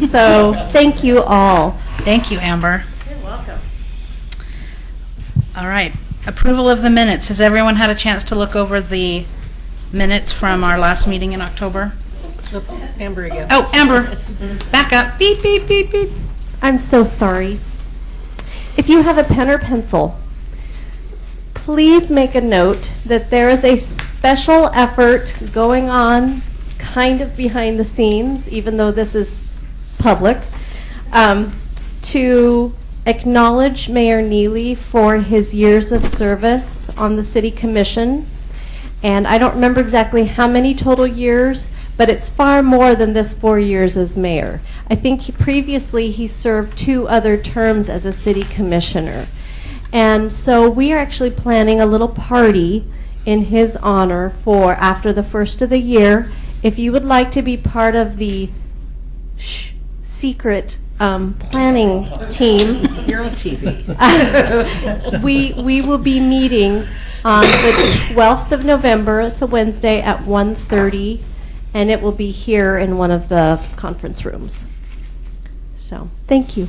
So thank you all. Thank you, Amber. You're welcome. All right. Approval of the minutes. Has everyone had a chance to look over the minutes from our last meeting in October? Oops, Amber again. Oh, Amber. Back up. Beep, beep, beep, beep. I'm so sorry. If you have a pen or pencil, please make a note that there is a special effort going on kind of behind the scenes, even though this is public, to acknowledge Mayor Neely for his years of service on the City Commission. And I don't remember exactly how many total years, but it's far more than this 4 years as mayor. I think previously he served 2 other terms as a city commissioner. And so we are actually planning a little party in his honor for after the first of the year. If you would like to be part of the secret planning team, You're on TV. we will be meeting on the 12th of November. It's a Wednesday at 1:30, and it will be here in one of the conference rooms. So, thank you.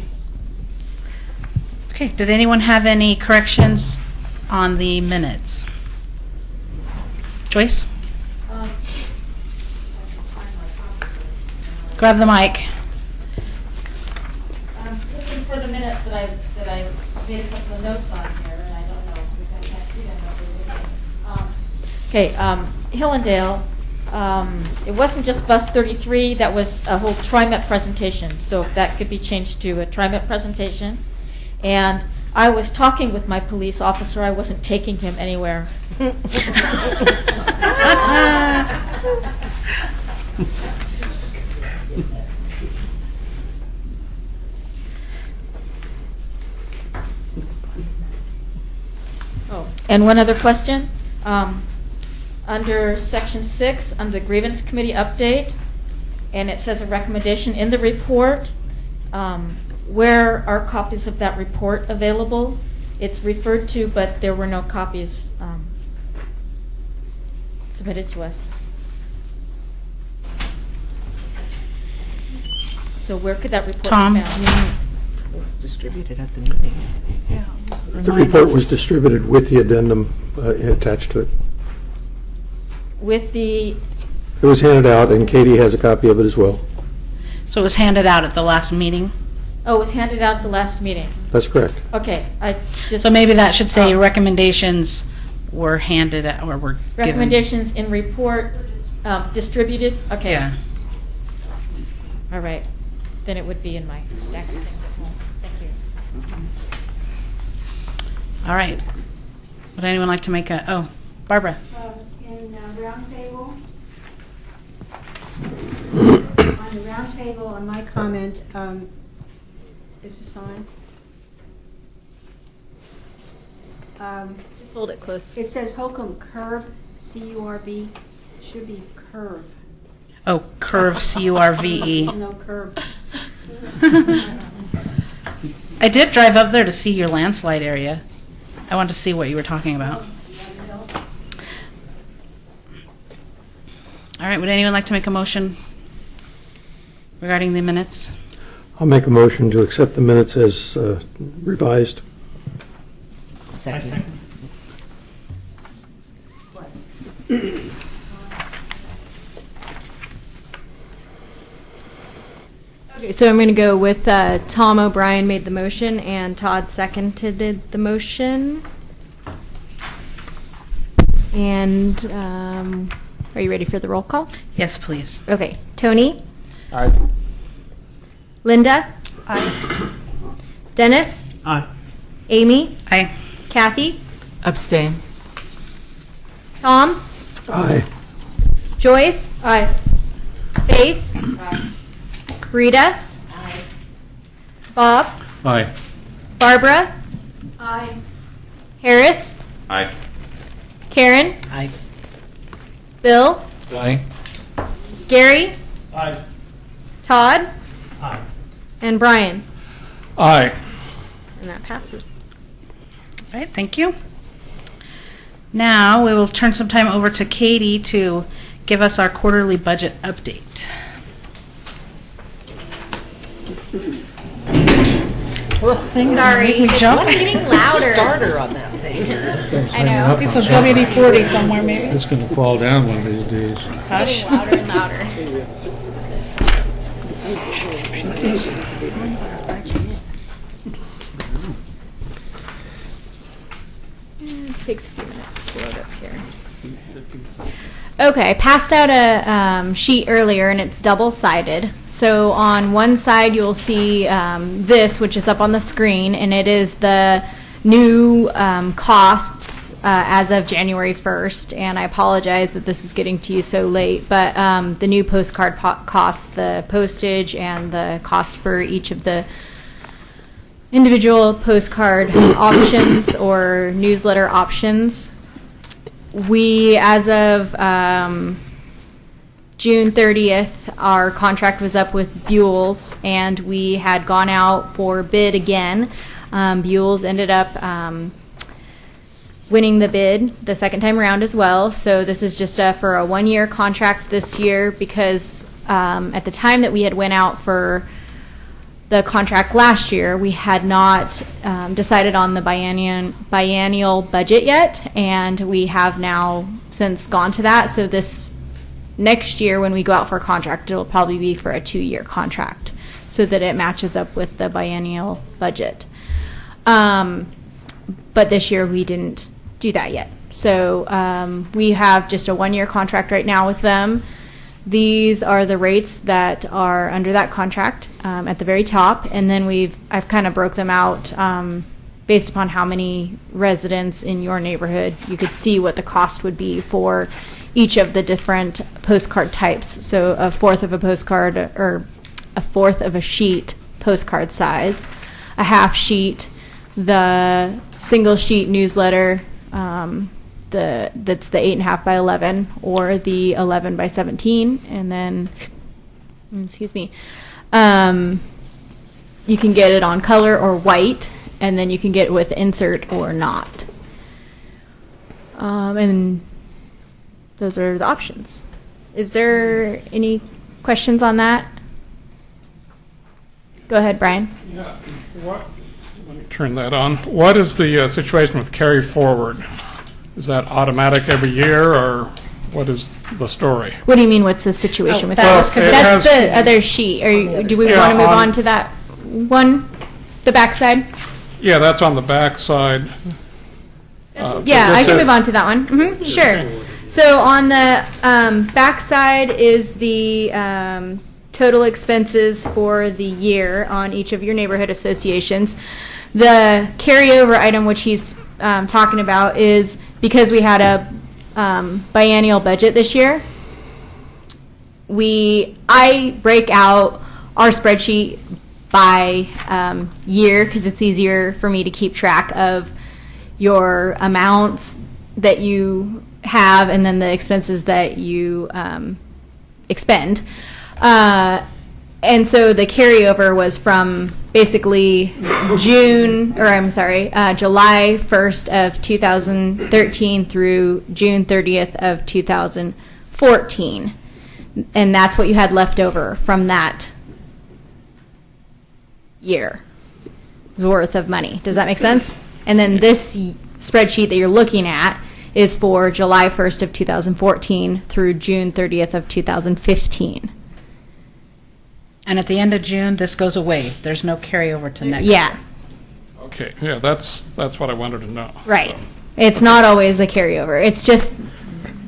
Okay, did anyone have any corrections on the minutes? Joyce? Grab the mic. I'm looking for the minutes that I made a couple of notes on here, and I don't know, I can't see them. Okay, Hillendale, it wasn't just bus 33, that was a whole TriMet presentation, so if that could be changed to a TriMet presentation. And I was talking with my police officer, I wasn't taking him anywhere. Oh, and one other question. Under Section 6, under the Grievance Committee update, and it says a recommendation in the report, where are copies of that report available? It's referred to, but there were no copies submitted to us. So where could that report Tom, be found? It was distributed at the meeting. The report was distributed with the addendum attached to it. With the, It was handed out, and Katie has a copy of it as well. So it was handed out at the last meeting? oh, it was handed out at the last meeting. That's correct. Okay, I just. So maybe that should say recommendations were handed out, or were given. Recommendations in report, distributed, okay. Yeah. All right, then it would be in my stack of things at home. Thank you. All right. Would anyone like to make a, oh, Barbara? In roundtable, on the roundtable, on my comment, is this on? Just hold it close. It says Holcomb Curve, C-U-R-V, should be curve. Oh, curve, C-U-R-V-E. No curve. I did drive up there to see your landslide area. I wanted to see what you were talking about. All right, would anyone like to make a motion regarding the minutes? I'll make a motion to accept the minutes as revised. Second. Okay, so I'm going to go with Tom O'Brien made the motion and Todd seconded the motion. And are you ready for the roll call? Yes, please. Okay, Tony? Aye. Linda? Aye. Dennis? Aye. Amy? Aye. Kathy? Abstain. Tom? Aye. Joyce? Aye. Faith? Aye. Rita? Aye. Bob? Aye. Barbara? Aye. Harris? Aye. Karen? Aye. Bill? Aye. Gary? Aye. Todd? Aye. And Brian? Aye. And that passes. All right, thank you. Now, we will turn some time over to Katie to give us our quarterly budget update. Sorry, it's jump. getting louder. Starter on that thing. I know. It's a WD-40 somewhere, maybe. It's going to fall down one of these days. It's getting louder and louder. It takes a few minutes to load up here. Okay, I passed out a sheet earlier, and it's double-sided. So on one side, you'll see this, which is up on the screen, and it is the new costs as of January 1st. And I apologize that this is getting to you so late, but the new postcard costs, the postage, and the cost for each of the individual postcard options or newsletter options. We, as of June 30th, our contract was up with Buell's, and we had gone out for bid again. Buell's ended up winning the bid the second time around as well. So this is just for a 1-year contract this year because at the time that we had went out for the contract last year, we had not decided on the biennial budget yet, and we have now since gone to that. So this next year when we go out for a contract, it'll probably be for a 2-year contract so that it matches up with the biennial budget. But this year we didn't do that yet. So we have just a 1-year contract right now with them. These are the rates that are under that contract at the very top, and then I've kind of broke them out based upon how many residents in your neighborhood. You could see what the cost would be for each of the different postcard types. So a fourth of a postcard, or a fourth of a sheet postcard size, a half sheet, the single sheet newsletter, that's the 8.5 by 11 or the 11 by 17, and then excuse me, you can get it on color or white, and then you can get it with insert or not, and those are the options. Is there any questions on that? Go ahead, Brian. Yeah. Let me turn that on. What is the situation with carry forward? Is that automatic every year, or what is the story? What do you mean, what's the situation with that? that? That's the other sheet. Do we want to move on to that one, the back side? Yeah, that's on the back side. Yeah, I can move on to that one. Sure. So on the back side is the total expenses for the year on each of your neighborhood associations. The carryover item, which he's talking about, is because we had a biennial budget this year. I break out our spreadsheet by year because it's easier for me to keep track of your amounts that you have and then the expenses that you expend. And so the carryover was from basically July 1st of 2013 through June 30th of 2014. And that's what you had left over from that year worth of money. Does that make sense? And then this spreadsheet that you're looking at is for July 1st of 2014 through June 30th of 2015. And at the end of June, this goes away. There's no carryover to next year. Okay, yeah, that's what I wanted to know. Right. So. It's not always a carryover. It's just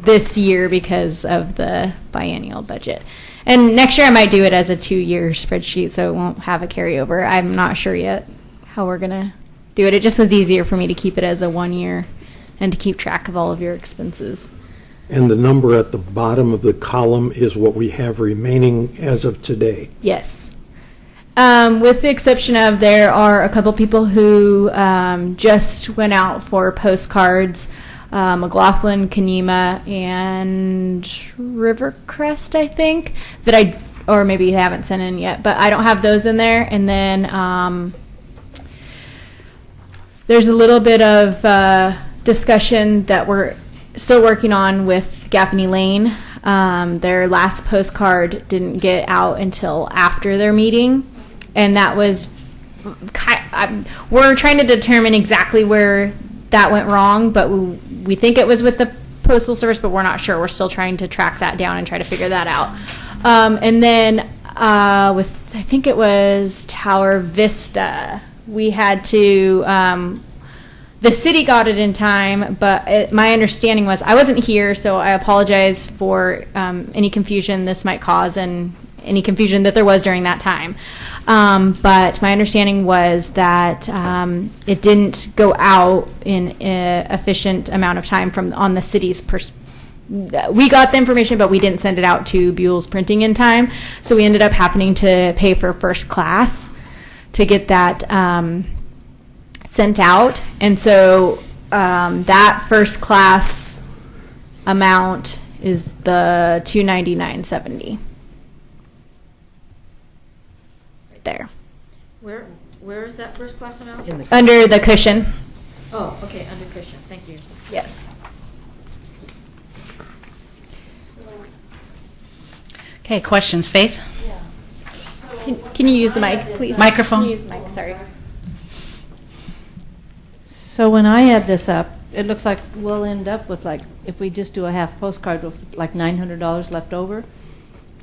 this year because of the biennial budget. And next year I might do it as a 2-year spreadsheet, so it won't have a carryover. I'm not sure yet how we're going to do it. It just was easier for me to keep it as a 1 year and to keep track of all of your expenses. And the number at the bottom of the column is what we have remaining as of today. Yes. With the exception of there are a couple people who just went out for postcards, McLaughlin, Kenema, and Rivercrest, I think, or maybe you haven't sent in yet, but I don't have those in there. And then there's a little bit of discussion that we're still working on with Gaffney Lane. Their last postcard didn't get out until after their meeting, and that was we're trying to determine exactly where that went wrong, but we think it was with the Postal Service, but we're not sure. We're still trying to track that down and try to figure that out. And then with, I think it was Tower Vista, we had to the city got it in time, but my understanding was, I wasn't here, so I apologize for any confusion this might cause and any confusion that there was during that time. But my understanding was that it didn't go out in an efficient amount of time on the city's we got the information, but we didn't send it out to Buell's Printing in time, so we ended up having to pay for first class to get that sent out, and so that first class amount is the $299.70 right there. Where is that first class amount? Under the cushion. Oh, okay, under cushion. Thank you. Yes. Okay, questions? Faith? Can you use the mic, please? Microphone. Can you use the mic? Sorry. So when I add this up, it looks like we'll end up with, like, if we just do a half postcard with like $900 left over,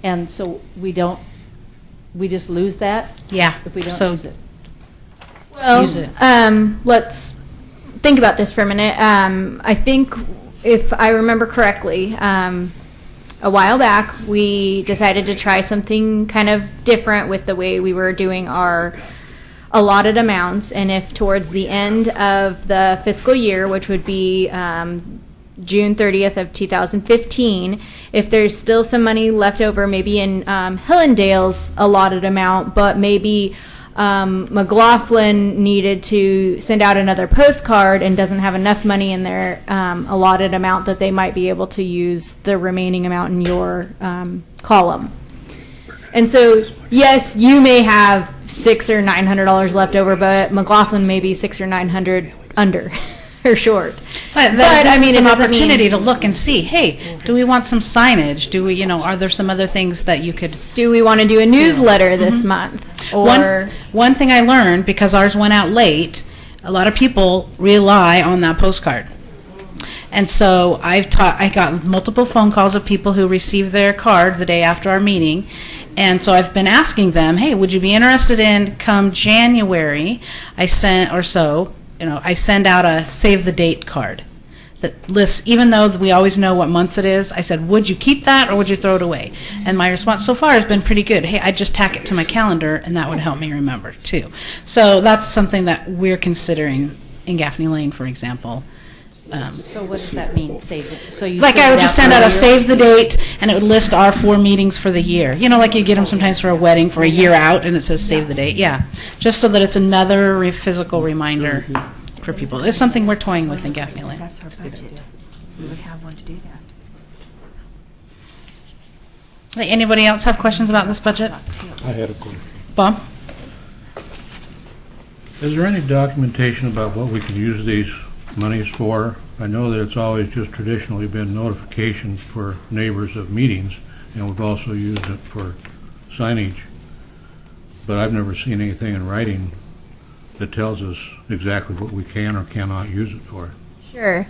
and so we just lose that? Yeah. If we don't So- use it? Well, Use it. let's think about this for a minute. I think if I remember correctly, a while back, we decided to try something kind of different with the way we were doing our allotted amounts. And if towards the end of the fiscal year, which would be June 30th of 2015, if there's still some money left over, maybe in Hillendale's allotted amount, but maybe McLaughlin needed to send out another postcard and doesn't have enough money in their allotted amount, that they might be able to use the remaining amount in your column. And so, yes, you may have $600 or $900 left over, but McLaughlin may be $600 or $900 under or short. But I mean, it's an opportunity to look and see, hey, do we want some signage? Do we, are there some other things that you could... Do we want to do a newsletter this month? Or One thing I learned, because ours went out late, a lot of people rely on that postcard. And so I got multiple phone calls of people who received their card the day after our meeting. And so I've been asking them, hey, would you be interested in, come January, I send out a save the date card that lists, even though we always know what months it is, I said, would you keep that or would you throw it away? And my response so far has been pretty good. Hey, I'd just tack it to my calendar and that would help me remember too. So that's something that we're considering in Gaffney Lane, for example. So what does that mean, save it? So you Like send I it would just out send for out a year? save the date, and it would list our 4 meetings for the year. Like you get them sometimes for a wedding for a year out, and it says save the date. Yeah, just so that it's another physical reminder for people. It's something we're toying with in Gaffney Lane. That's our budget. We would have one to do that. Hey, anybody else have questions about this budget? I had a question. Bob? Is there any documentation about what we could use these monies for? I know that it's always just traditionally been notification for neighbors of meetings, and we've also used it for signage. But I've never seen anything in writing that tells us exactly what we can or cannot use it for. Sure.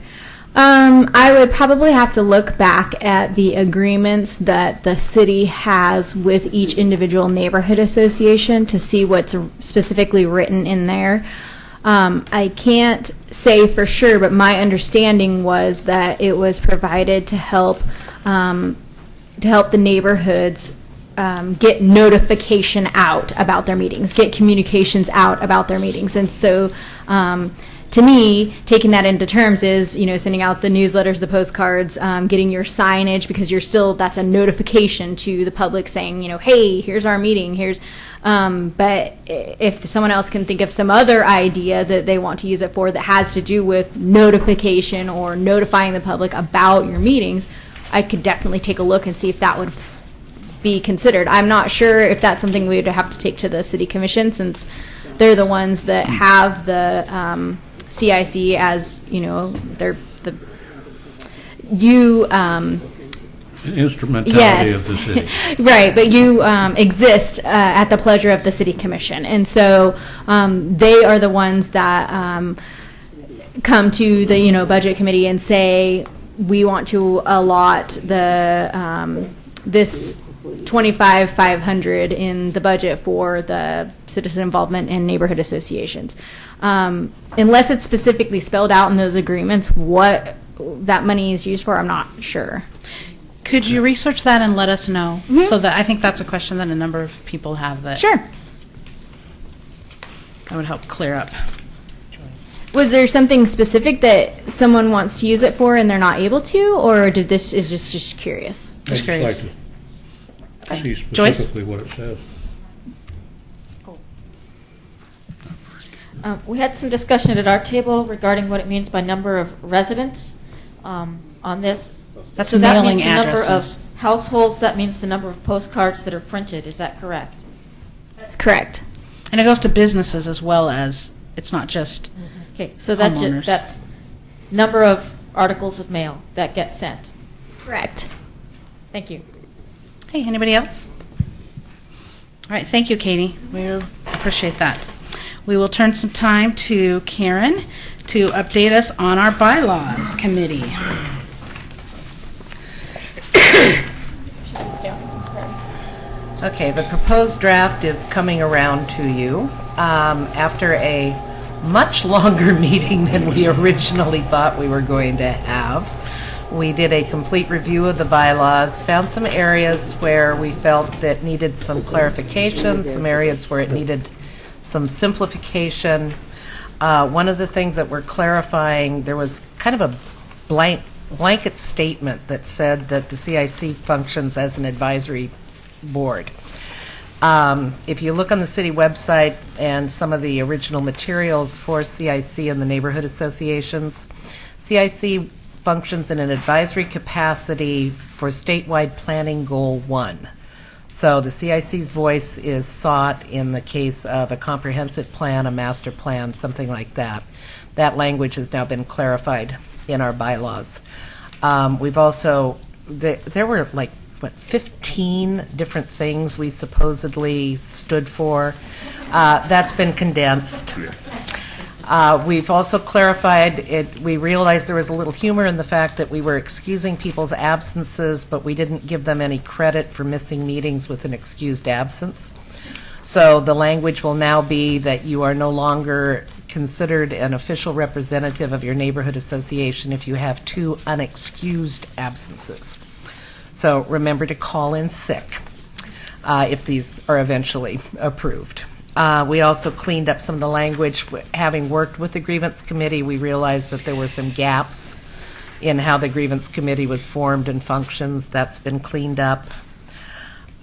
I would probably have to look back at the agreements that the city has with each individual neighborhood association to see what's specifically written in there. I can't say for sure, but my understanding was that it was provided to help the neighborhoods get notification out about their meetings, get communications out about their meetings. And so to me, taking that into terms is, sending out the newsletters, the postcards, getting your signage, because that's a notification to the public saying, hey, here's our meeting, but if someone else can think of some other idea that they want to use it for that has to do with notification or notifying the public about your meetings, I could definitely take a look and see if that would be considered. I'm not sure if that's something we would have to take to the city commission, since they're the ones that have the CIC as, they're the instrumentality of the city. Right, but you exist at the pleasure of the city commission, and so they are the ones that come to the budget committee and say, we want to allot the this $25,500 in the budget for the citizen involvement and neighborhood associations. Unless it's specifically spelled out in those agreements what that money is used for, I'm not sure. Could you research that and let us know? So that I think that's a question that a number of people have. That Sure. That would help clear up. Was there something specific that someone wants to use it for and they're not able to, or did this is just curious? I'd just like to see specifically what it says. We had some discussion at our table regarding what it means by number of residents on this. That's so that mailing means the number addresses. of households. That means the number of postcards that are printed. Is that correct? That's correct. And it goes to businesses as well as, it's not just Okay, so homeowners. that's number of articles of mail that get sent. Correct. Thank you. Hey, anybody else? All right, thank you, Katie. We appreciate that. We will turn some time to Karen to update us on our bylaws committee. Okay, the proposed draft is coming around to you after a much longer meeting than we originally thought we were going to have. We did a complete review of the bylaws, found some areas where we felt that needed some clarification, some areas where it needed some simplification. One of the things that we're clarifying, there was kind of a blanket statement that said that the CIC functions as an advisory board. If you look on the city website and some of the original materials for CIC and the neighborhood associations, CIC functions in an advisory capacity for statewide planning goal 1. So the CIC's voice is sought in the case of a comprehensive plan, a master plan, something like that. That language has now been clarified in our bylaws. We've also, there were like, 15 different things we supposedly stood for. That's been condensed. We've also clarified it. We realized there was a little humor in the fact that we were excusing people's absences, but we didn't give them any credit for missing meetings with an excused absence. So the language will now be that you are no longer considered an official representative of your neighborhood association if you have 2 unexcused absences. So remember to call in sick if these are eventually approved. We also cleaned up some of the language. Having worked with the grievance committee, we realized that there were some gaps in how the grievance committee was formed and functions. That's been cleaned up.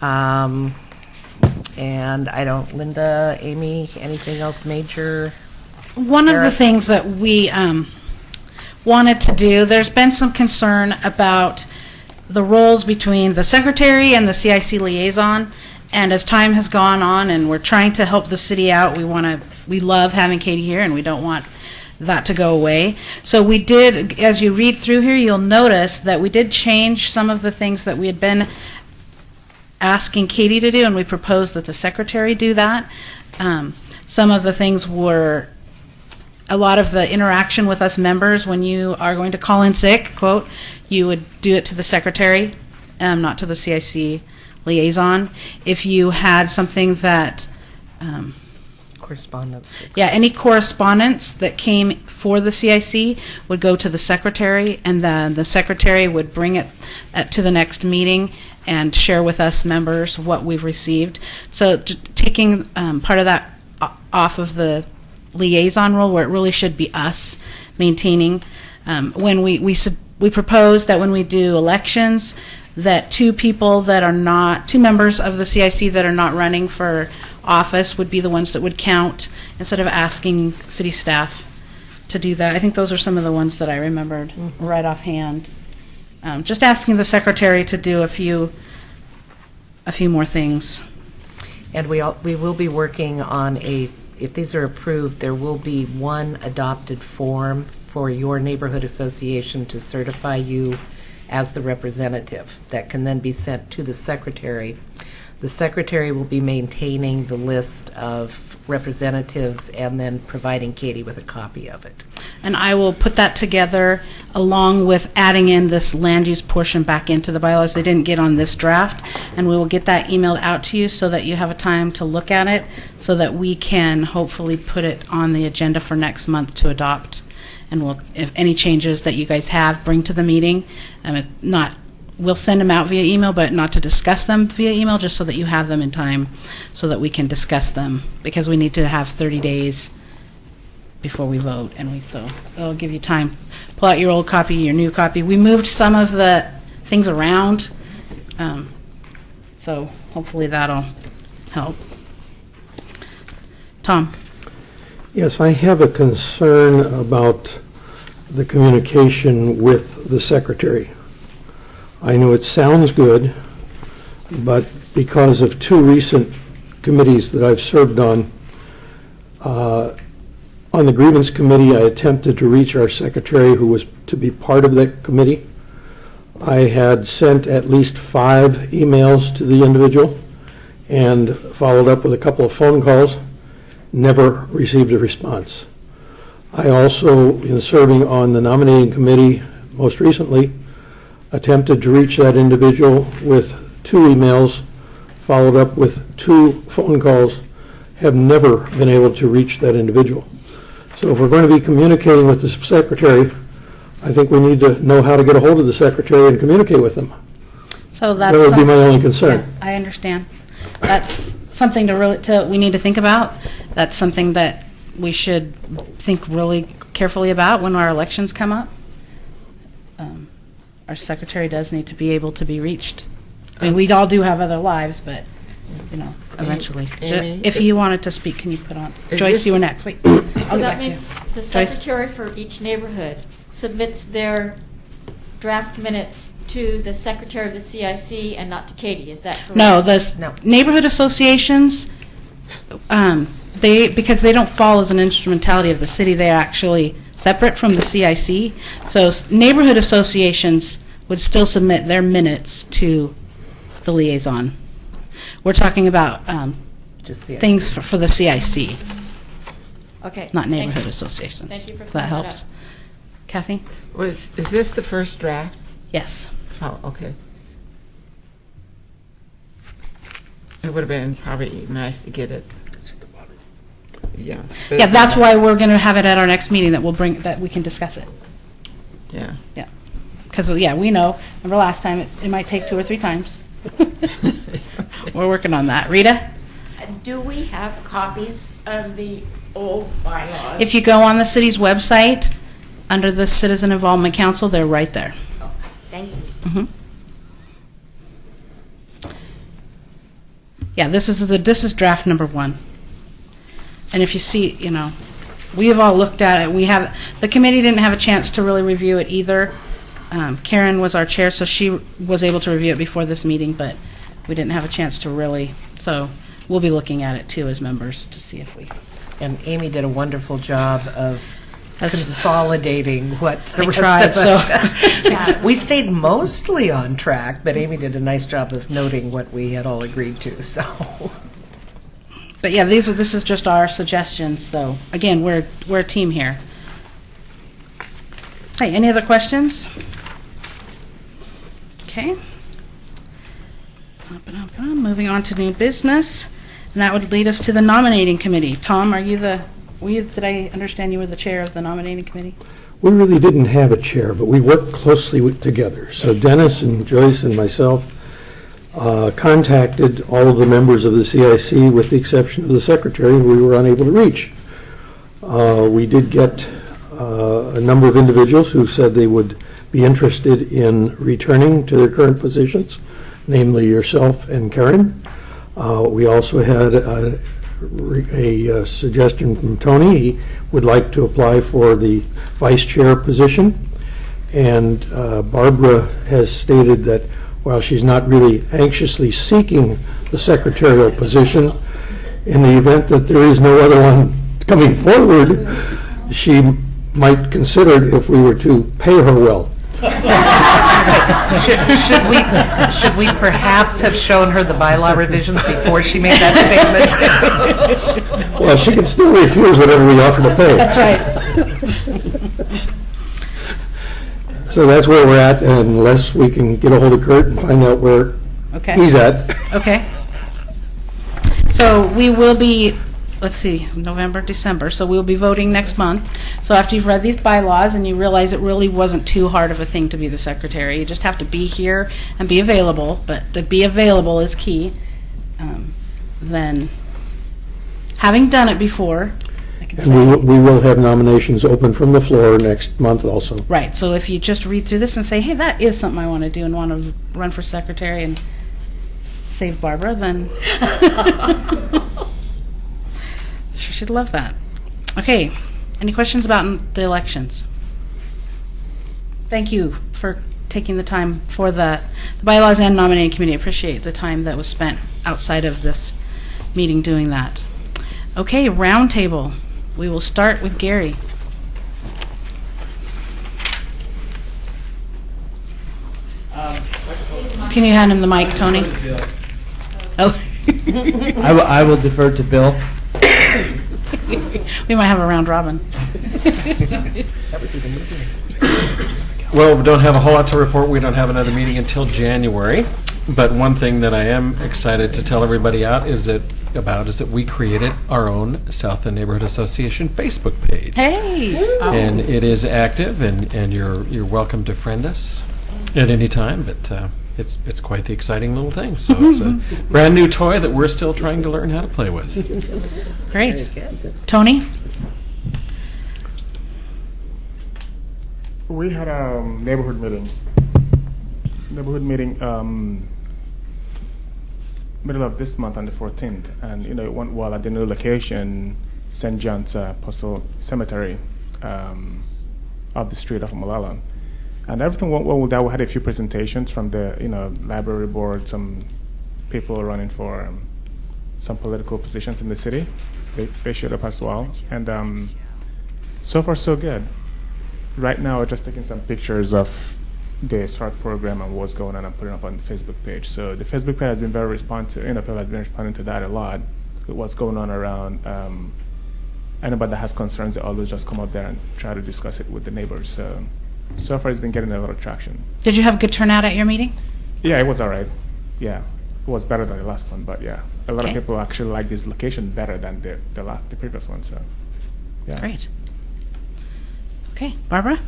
And I don't, Linda, Amy, anything else major? One of the things that we wanted to do, there's been some concern about the roles between the secretary and the CIC liaison. And as time has gone on and we're trying to help the city out, we love having Katie here and we don't want that to go away. So we did, as you read through here, you'll notice that we did change some of the things that we had been asking Katie to do, and we proposed that the secretary do that. Some of the things were a lot of the interaction with us members. When you are going to call in sick, quote, you would do it to the secretary, not to the CIC liaison. If you had something that correspondence. Yeah, any correspondence that came for the CIC would go to the secretary, and then the secretary would bring it to the next meeting and share with us members what we've received. So taking part of that off of the liaison role, where it really should be us maintaining. When we propose that when we do elections, that 2 people that are not, 2 members of the CIC that are not running for office would be the ones that would count, instead of asking city staff to do that. I think those are some of the ones that I remembered right offhand. Just asking the secretary to do a few more things. And we will be working on if these are approved, there will be one adopted form for your neighborhood association to certify you as the representative that can then be sent to the secretary. The secretary will be maintaining the list of representatives and then providing Katie with a copy of it. And I will put that together along with adding in this land use portion back into the bylaws. They didn't get on this draft, and we will get that emailed out to you so that you have a time to look at it, so that we can hopefully put it on the agenda for next month to adopt. And we'll, if any changes that you guys have, bring to the meeting. We'll send them out via email, but not to discuss them via email, just so that you have them in time so that we can discuss them, because we need to have 30 days before we vote, and so it'll give you time. Pull out your old copy, your new copy. We moved some of the things around, so hopefully that'll help. Tom? Yes, I have a concern about the communication with the secretary. I know it sounds good, but because of 2 recent committees that I've served on the grievance committee, I attempted to reach our secretary, who was to be part of that committee. I had sent at least 5 emails to the individual and followed up with a couple of phone calls, never received a response. I also, in serving on the nominating committee most recently, attempted to reach that individual with 2 emails, followed up with 2 phone calls, have never been able to reach that individual. So if we're going to be communicating with the secretary, I think we need to know how to get a hold of the secretary and communicate with them. So that's That would be my some- only concern. I understand. That's something we need to think about. That's something that we should think really carefully about when our elections come up. Our secretary does need to be able to be reached. I mean, we all do have other lives, but, eventually. Amy? If you wanted to speak, can you put on? Is Joyce, this you were the- next. Wait. So I'll get that back to you. means the Joyce? secretary for each neighborhood submits their draft minutes to the secretary of the CIC and not to Katie, is that correct? No, the neighborhood associations, because they don't fall as an instrumentality of the city, they're actually separate from the CIC. So neighborhood associations would still submit their minutes to the liaison. We're talking about Just CIC. things for the CIC, Okay. not thank neighborhood you. associations. Thank you for If that clearing that helps. up. Kathy? Is this the first draft? Yes. Oh, okay. It would have been probably nice to get it. Yeah. Yeah, that's why we're going to have it at our next meeting, that we can discuss it. Yeah. Yeah. Because, we know, remember last time, it might take 2 or 3 times. We're working on that. Rita? Do we have copies of the old bylaws? If you go on the city's website, under the Citizen Involvement Council, they're right there. Thank you. Mhm. Yeah, this is draft number 1. And if you see, we have all looked at it. The committee didn't have a chance to really review it either. Karen was our chair, so she was able to review it before this meeting, but we didn't have a chance to really. So we'll be looking at it too as members to see if we. And Amy did a wonderful job of That's- consolidating what the We rest tried, of us. We stayed mostly on track, but Amy did a nice job of noting what we had all agreed to. So, But yeah, this is just our suggestions. So again, we're a team here. Hey, any other questions? Okay. Moving on to new business, and that would lead us to the nominating committee. Tom, did I understand you were the chair of the nominating committee? We really didn't have a chair, but we worked closely together. So Dennis and Joyce and myself contacted all of the members of the CIC, with the exception of the secretary, who we were unable to reach. We did get a number of individuals who said they would be interested in returning to their current positions, namely yourself and Karen. We also had a suggestion from Tony. He would like to apply for the vice chair position. And Barbara has stated that while she's not really anxiously seeking the secretarial position, in the event that there is no other one coming forward, she might consider it if we were to pay her well. should we perhaps have shown her the bylaw revisions before she made that statement? Well, she can still refuse whatever we offer to pay. That's right. So that's where we're at, unless we can get a hold of Kurt and find out where Okay. he's at. Okay. So we will be, let's see, November, December, so we'll be voting next month. So after you've read these bylaws and you realize it really wasn't too hard of a thing to be the secretary, you just have to be here and be available, but to be available is key. Then, having done it before, I can And say. we will have nominations open from the floor next month also. Right, so if you just read through this and say, hey, that is something I want to do and want to run for secretary and save Barbara, then she should love that. Okay, any questions about the elections? Thank you for taking the time for the bylaws and nominating committee. I appreciate the time that was spent outside of this meeting doing that. Okay, roundtable. We will start with Gary. Can you hand him the mic, Tony? Oh. I will defer to Bill. We might have a round robin. That was even easier. Well, we don't have a whole lot to report. We don't have another meeting until January. But one thing that I am excited to tell everybody is that we created our own South End Neighborhood Association Facebook page. Hey! And it is active, and you're welcome to friend us at any time. But it's quite the exciting little thing. So it's a brand new toy that we're still trying to learn how to play with. Great. Tony? We had a neighborhood meeting. Middle of this month on the 14th, and it went well at the new location, St. John's Apostle Cemetery, up the street of Malala, and everything went well with that. We had a few presentations from the library board, some people running for some political positions in the city. They showed up as well, and so far so good. Right now, we're just taking some pictures of the START program and what's going on and putting it up on the Facebook page. So the Facebook page has been very responsive. People have been responding to that a lot with what's going on around. Anybody that has concerns, they always just come up there and try to discuss it with the neighbors. So far, it's been getting a lot of traction. Did you have a good turnout at your meeting? Yeah, it was all right. Yeah, it was better than the last one, but yeah, a lot of Okay. people actually like this location better than the previous one. So, yeah. Great. Okay, Barbara?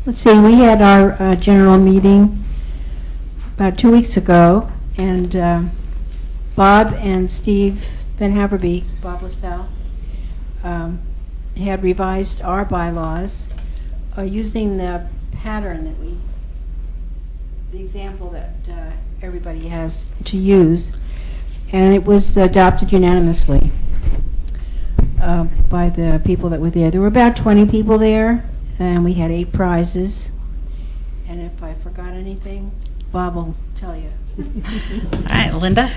Let's see, we had our general meeting about 2 weeks ago, and Bob and Steve Van Haverbeek, Bob LaSalle, had revised our bylaws using the pattern that the example that everybody has to use, and it was adopted unanimously by the people that were there. There were about 20 people there, and we had 8 prizes. And if I forgot anything, Bob will tell you. All right, Linda?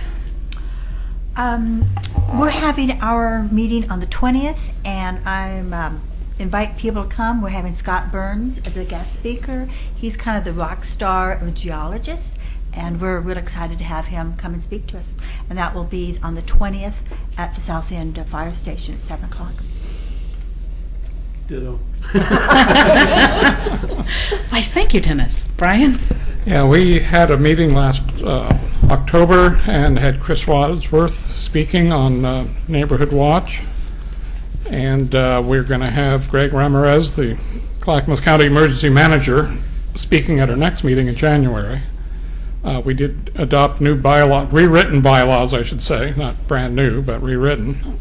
We're having our meeting on the 20th, and I'm invite people to come. We're having Scott Burns as a guest speaker. He's kind of the rock star of geologists, and we're really excited to have him come and speak to us. And that will be on the 20th at the South End Fire Station at 7 o'clock. Ditto. Why, thank you, Dennis. Brian? Yeah, we had a meeting last October and had Chris Wadsworth speaking on Neighborhood Watch. And we're going to have Greg Ramirez, the Clackamas County Emergency Manager, speaking at our next meeting in January. We did adopt new rewritten bylaws, I should say, not brand new, but rewritten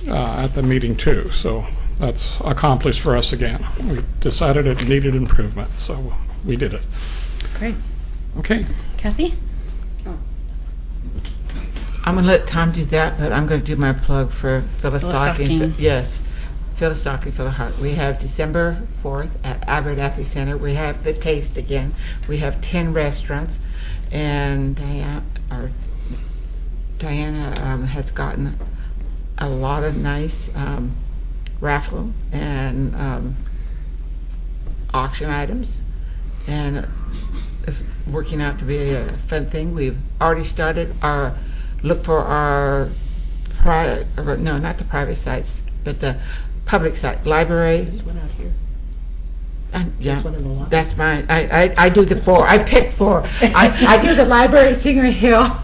at the meeting too. So that's accomplished for us again. We decided it needed improvement, so we did it. Great. Okay. Kathy? I'm going to let Tom do that, but I'm going to do my plug for Phyllis Stocking. Yes, Phyllis Stocking for the Heart. We have December 4th at Abernathy Center. We have the Taste again. We have 10 restaurants, and Diana has gotten a lot of nice raffle and auction items, and it's working out to be a fun thing. We've already started our look for our not the private sites, but the public site. Library. There's one out here. Yeah, There's one in the lobby. that's mine. I do the 4. I pick 4. I do the library, Singer Hill,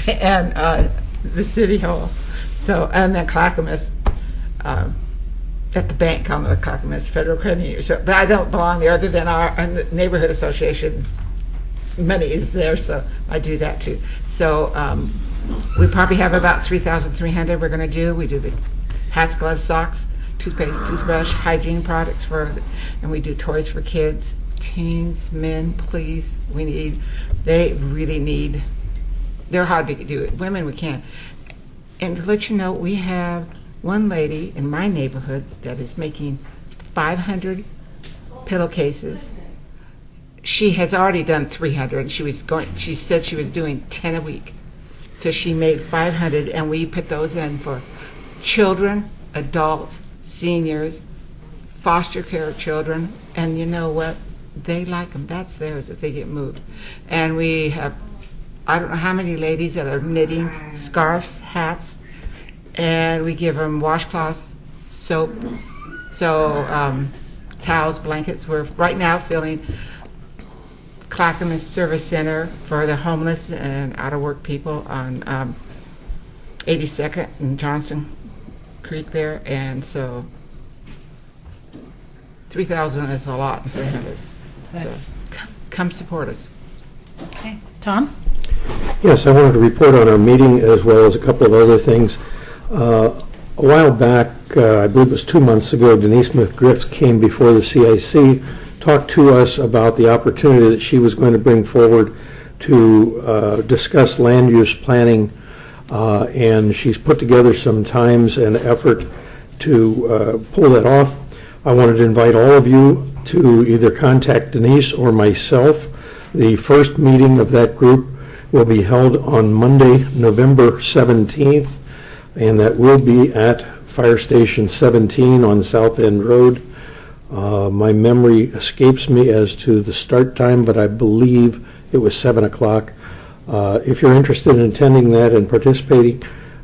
and the City Hall. So, and then Clackamas, at the bank, call it Clackamas Federal Credit Union. So, but I don't belong there other than our neighborhood association money is there, so I do that too. So we probably have about 3,300 we're going to do. We do the hats, gloves, socks, toothpaste, toothbrush, hygiene products and we do toys for kids, teens, men, please. They really need, they're hard to do it. Women, we can't. And to let you know, we have one lady in my neighborhood that is making 500 pillowcases. She has already done 300. She said she was doing 10 a week. So she made 500, and we put those in for children, adults, seniors, foster care children, and you know what? They like them. That's theirs if they get moved. And we have, I don't know how many ladies that are knitting scarves, hats, and we give them washcloths, soap, towels, blankets. We're right now filling Clackamas Service Center for the homeless and out-of-work people on 82nd and Johnson Creek there, and so 3,000 is a lot, 300. So come support us. Okay. Tom? Yes, I wanted to report on our meeting as well as a couple of other things. A while back, I believe it was 2 months ago, Denise McGriff came before the CIC, talked to us about the opportunity that she was going to bring forward to discuss land use planning, and she's put together some times and effort to pull that off. I wanted to invite all of you to either contact Denise or myself. The first meeting of that group will be held on Monday, November 17th, and that will be at Fire Station 17 on South End Road. My memory escapes me as to the start time, but I believe it was 7 o'clock. If you're interested in attending that and participating,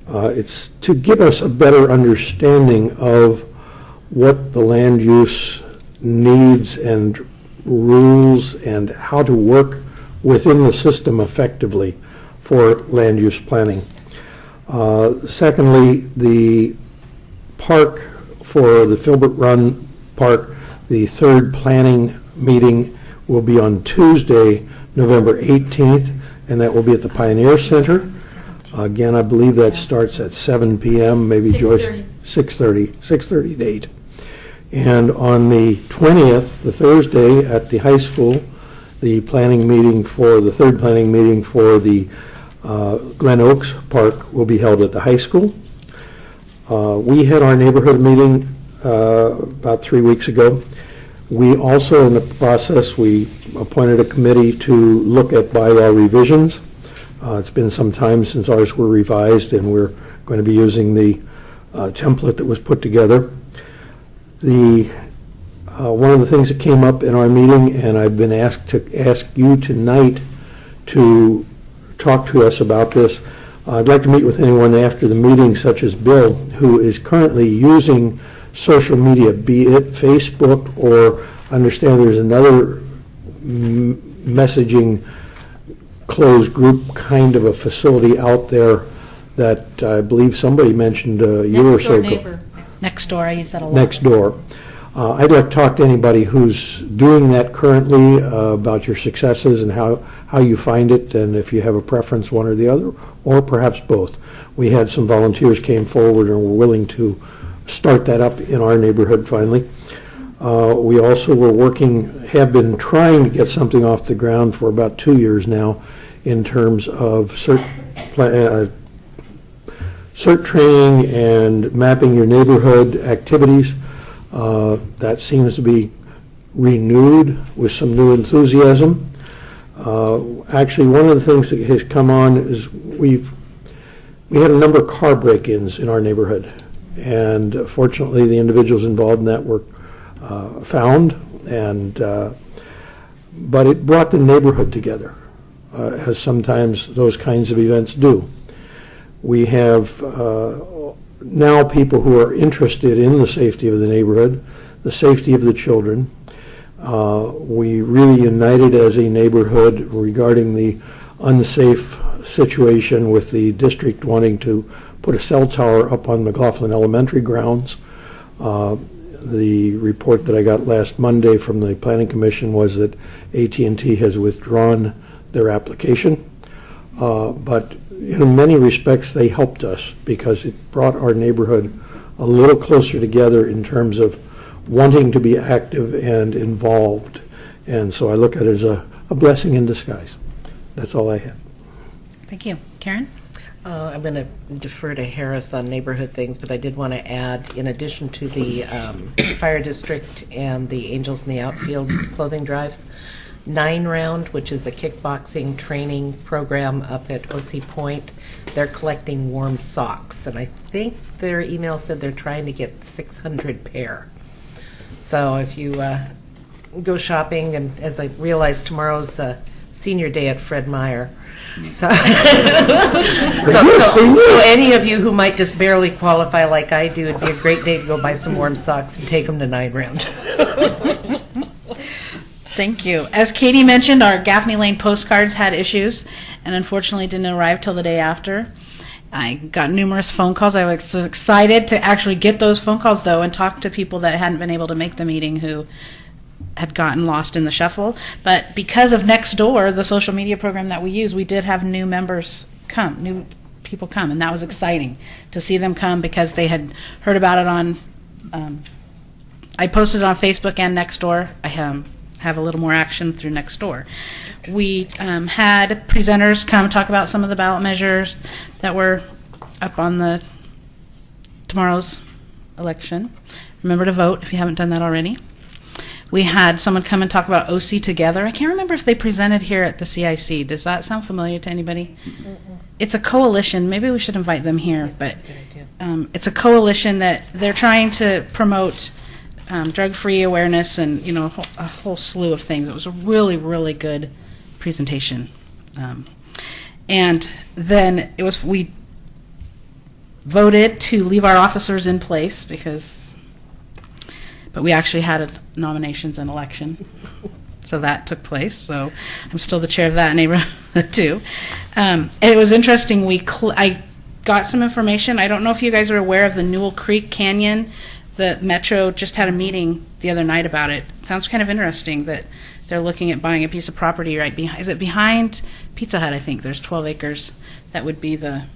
it's to give us a better understanding of what the land use needs and rules and how to work within the system effectively for land use planning. Secondly, the park for the Filbert Run Park, the third planning meeting will be on Tuesday, November 18th, and that will be at the Pioneer Center. Again, I believe that starts at 7 p.m., maybe Joyce. 6:30 to 8. And on the 20th, the Thursday, at the high school, the planning meeting for, the third planning meeting for the Glen Oaks Park will be held at the high school. We had our neighborhood meeting about 3 weeks ago. We also, in the process, we appointed a committee to look at bylaw revisions. It's been some time since ours were revised, and we're going to be using the template that was put together. One of the things that came up in our meeting, and I've been asked to ask you tonight to talk to us about this. I'd like to meet with anyone after the meeting, such as Bill, who is currently using social media, be it Facebook or I understand there's another messaging closed group kind of a facility out there that I believe somebody mentioned a year or so ago. Next door, I use that a lot. Next door. I'd like to talk to anybody who's doing that currently about your successes and how you find it, and if you have a preference, one or the other, or perhaps both. We had some volunteers came forward and were willing to start that up in our neighborhood finally. We also have been trying to get something off the ground for about 2 years now in terms of CERT training and mapping your neighborhood activities. That seems to be renewed with some new enthusiasm. Actually, one of the things that has come on is we had a number of car break-ins in our neighborhood, and fortunately the individuals involved in that were found, but it brought the neighborhood together, as sometimes those kinds of events do. We have now people who are interested in the safety of the neighborhood, the safety of the children. We really united as a neighborhood regarding the unsafe situation with the district wanting to put a cell tower up on McLaughlin Elementary grounds. The report that I got last Monday from the Planning Commission was that AT&T has withdrawn their application, but in many respects they helped us because it brought our neighborhood a little closer together in terms of wanting to be active and involved, and so I look at it as a blessing in disguise. That's all I have. Thank you. Karen? I'm going to defer to Harris on neighborhood things, but I did want to add, in addition to the fire district and the Angels in the Outfield clothing drives, 9 Round, which is a kickboxing training program up at OC Point, they're collecting warm socks, and I think their email said they're trying to get 600 pair. So if you go shopping, and as I realize tomorrow's senior day at Fred Meyer. So, so any of you who might just barely qualify like I do, it'd be a great day to go buy some warm socks and take them to 9 Round. Thank you. As Katie mentioned, our Gaffney Lane postcards had issues and unfortunately didn't arrive till the day after. I got numerous phone calls. I was excited to actually get those phone calls, though, and talk to people that hadn't been able to make the meeting who had gotten lost in the shuffle. But because of Nextdoor, the social media program that we use, we did have new people come, and that was exciting to see them come because they had heard about it on, I posted it on Facebook and Nextdoor. I have a little more action through Nextdoor. We had presenters come talk about some of the ballot measures that were up on tomorrow's election. Remember to vote if you haven't done that already. We had someone come and talk about OC Together. I can't remember if they presented here at the CIC. Does that sound familiar to anybody? It's a coalition. Maybe we should invite them here, but it's a coalition that they're trying to promote drug-free awareness and a whole slew of things. It was a really, really good presentation. And then we voted to leave our officers in place but we actually had nominations and election. So that took place. So I'm still the chair of that neighborhood too. And it was interesting. I got some information. I don't know if you guys are aware of the Newell Creek Canyon. The Metro just had a meeting the other night about it. It sounds kind of interesting that they're looking at buying a piece of property right behind. Is it behind Pizza Hut? I think there's 12 acres. That would be I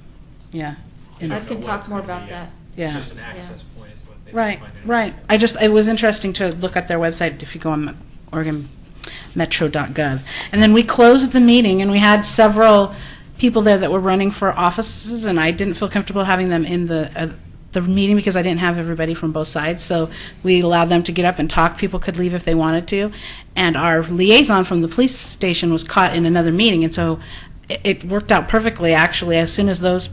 can talk more about that. Yeah. It's just an access point is what they Right. find It was interesting to look at their website if you go on OregonMetro.gov. And then we closed the meeting, and we had several people there that were running for offices, and I didn't feel comfortable having them in the meeting because I didn't have everybody from both sides. So we allowed them to get up and talk. People could leave if they wanted to. And our liaison from the police station was caught in another meeting, and so it worked out perfectly, actually. As soon as those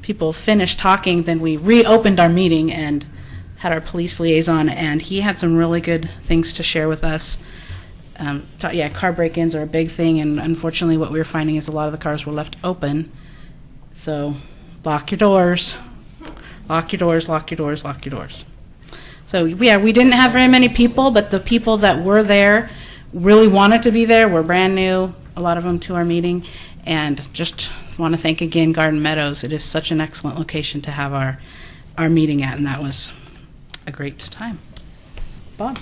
people finished talking, then we reopened our meeting and had our police liaison, and he had some really good things to share with us. Car break-ins are a big thing, and unfortunately what we were finding is a lot of the cars were left open. So lock your doors. Lock your doors, lock your doors, lock your doors. So yeah, we didn't have very many people, but the people that were there really wanted to be there. Were brand new, a lot of them, to our meeting, and just want to thank again Garden Meadows. It is such an excellent location to have our meeting at, and that was a great time. Bob?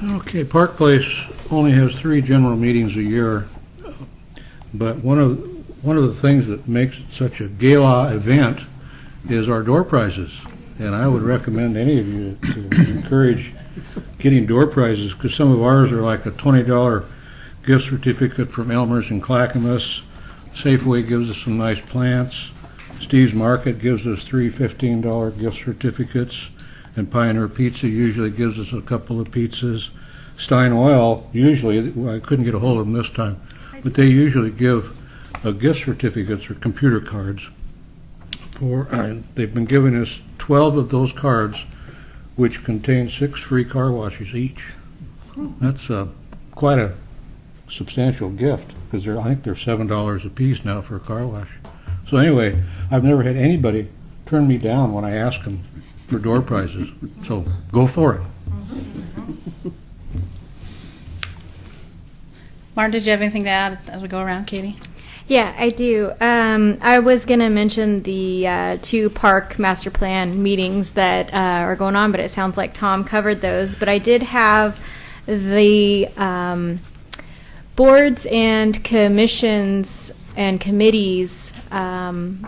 Okay, Park Place only has 3 general meetings a year, but one of the things that makes it such a gala event is our door prizes. And I would recommend any of you to encourage getting door prizes, because some of ours are like a $20 gift certificate from Elmer's and Clackamas. Safeway gives us some nice plants. Steve's Market gives us 3 $15 gift certificates. And Pioneer Pizza usually gives us a couple of pizzas. Stein Oil, usually, I couldn't get a hold of them this time, but they usually give gift certificates or computer cards. They've been giving us 12 of those cards, which contain 6 free car washes each. That's quite a substantial gift, because I think they're $7 a piece now for a car wash. So anyway, I've never had anybody turn me down when I ask them for door prizes. So go for it. Martin, did you have anything to add as we go around, Katie? Yeah, I do. I was going to mention the 2 park master plan meetings that are going on, but it sounds like Tom covered those. But I did have the boards and commissions and committees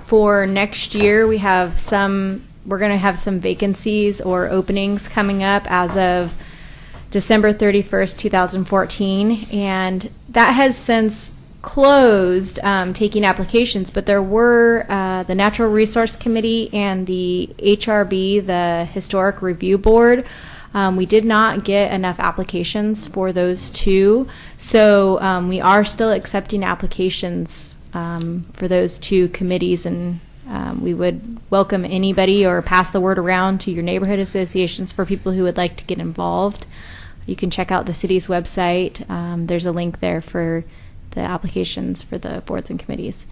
for next year. We're going to have some vacancies or openings coming up as of December 31st, 2014, and that has since closed taking applications, but there were the Natural Resource Committee and the HRB, the Historic Review Board. We did not get enough applications for those 2, so we are still accepting applications for those 2 committees and We would welcome anybody or pass the word around to your neighborhood associations for people who would like to get involved. You can check out the city's website. There's a link there for the applications for the boards and committees.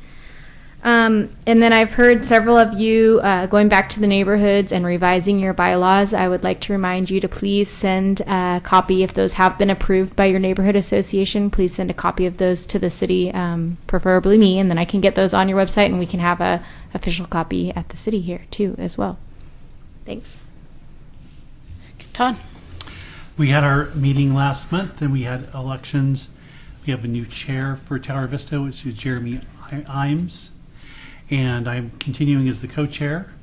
And then I've heard several of you going back to the neighborhoods and revising your bylaws. I would like to remind you to please send a copy if those have been approved by your neighborhood association. Please send a copy of those to the city, preferably me, and then I can get those on your website and we can have a official copy at the city here too as well. Thanks. Todd? We had our meeting last month and we had elections. We have a new chair for Tower Vista, which is Jeremy Imes. And I'm continuing as the co-chair.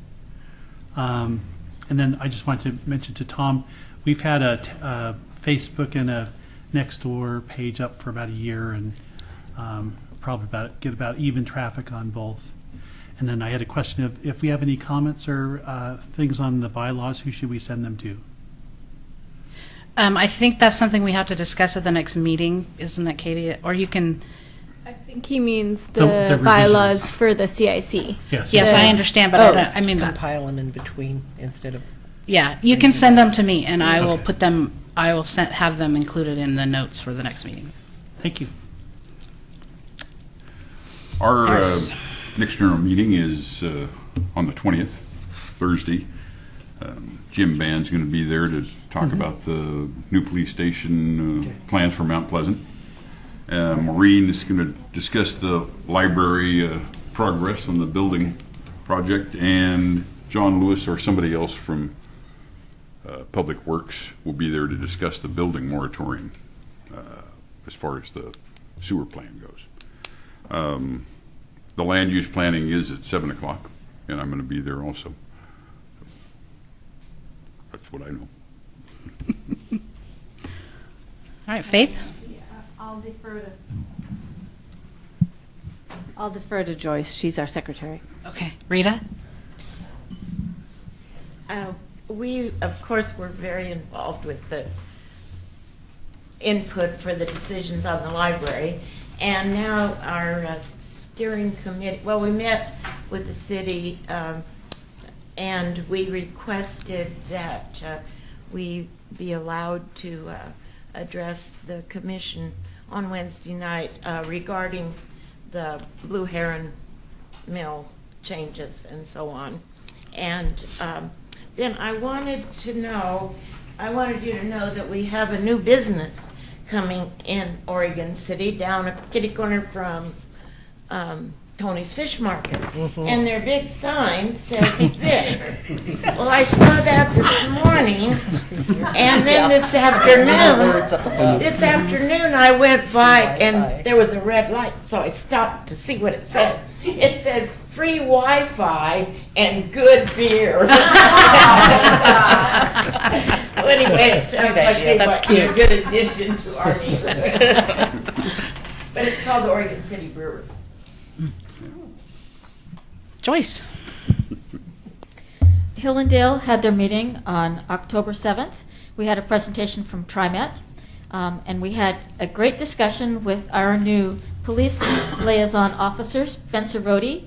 And then I just wanted to mention to Tom, we've had a Facebook and a Nextdoor page up for about a year, and probably get about even traffic on both. And then I had a question of if we have any comments or things on the bylaws, who should we send them to? I think that's something we have to discuss at the next meeting, isn't it, Katie? Or you can... I think he means The the bylaws for the CIC. Yes. Yes, I understand, but I mean... Compile them in between instead of... Yeah, you can send them to me, and I will put them, I will have them included in the notes for the next meeting. Thank you. Our next general meeting is on the 20th, Thursday. Jim Band's going to be there to talk about the new police station plans for Mount Pleasant. Maureen is going to discuss the library progress on the building project, and John Lewis or somebody else from Public Works will be there to discuss the building moratorium as far as the sewer plan goes. The land use planning is at 7 o'clock, and I'm going to be there also. That's what I know. All right, Faith? I'll defer to Joyce. She's our secretary. Okay. Rita? We, of course, were very involved with the input for the decisions on the library. And now our steering committee, well, we met with the city and we requested that we be allowed to address the commission on Wednesday night regarding the Blue Heron Mill changes and so on. And then I wanted you to know that we have a new business coming in Oregon City down a kitty corner from Tony's Fish Market. And their big sign says this. Well, I saw that this morning, and then this afternoon I went by and there was a red light, so I stopped to see what it said. It says free Wi-Fi and good beer. So anyway, it sounds like they might be a good addition to our neighborhood. But it's called the Oregon City Brewery. Joyce? Hillendale had their meeting on October 7th. We had a presentation from TriMet, and we had a great discussion with our new police liaison officer, Spencer Rohde.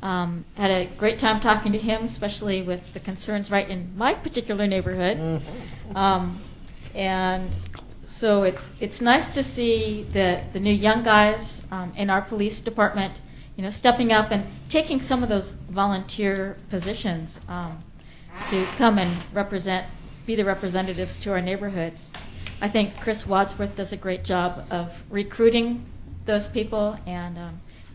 Had a great time talking to him, especially with the concerns right in my particular neighborhood. And so it's nice to see the new young guys in our police department, stepping up and taking some of those volunteer positions to come and be the representatives to our neighborhoods. I think Chris Wadsworth does a great job of recruiting those people and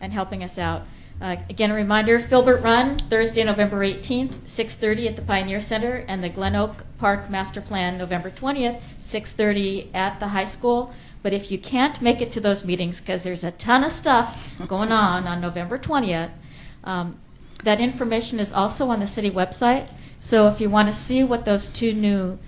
helping us out. Again, a reminder, Filbert Run, Thursday, November 18th, 6:30 at the Pioneer Center, and the Glen Oak Park Master Plan, November 20th, 6:30 at the high school. But if you can't make it to those meetings, because there's a ton of stuff going on November 20th, that information is also on the city website. So if you want to see what those two new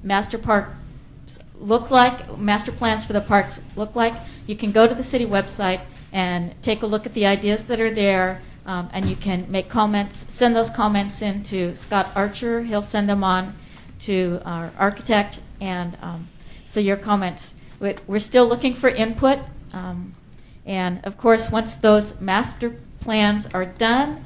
master parks look like, master plans for the parks look like, you can go to the city website and take a look at the ideas that are there, and you can make comments, send those comments in to Scott Archer. He'll send them on to our architect, and so your comments. We're still looking for input, and of course, once those master plans are done,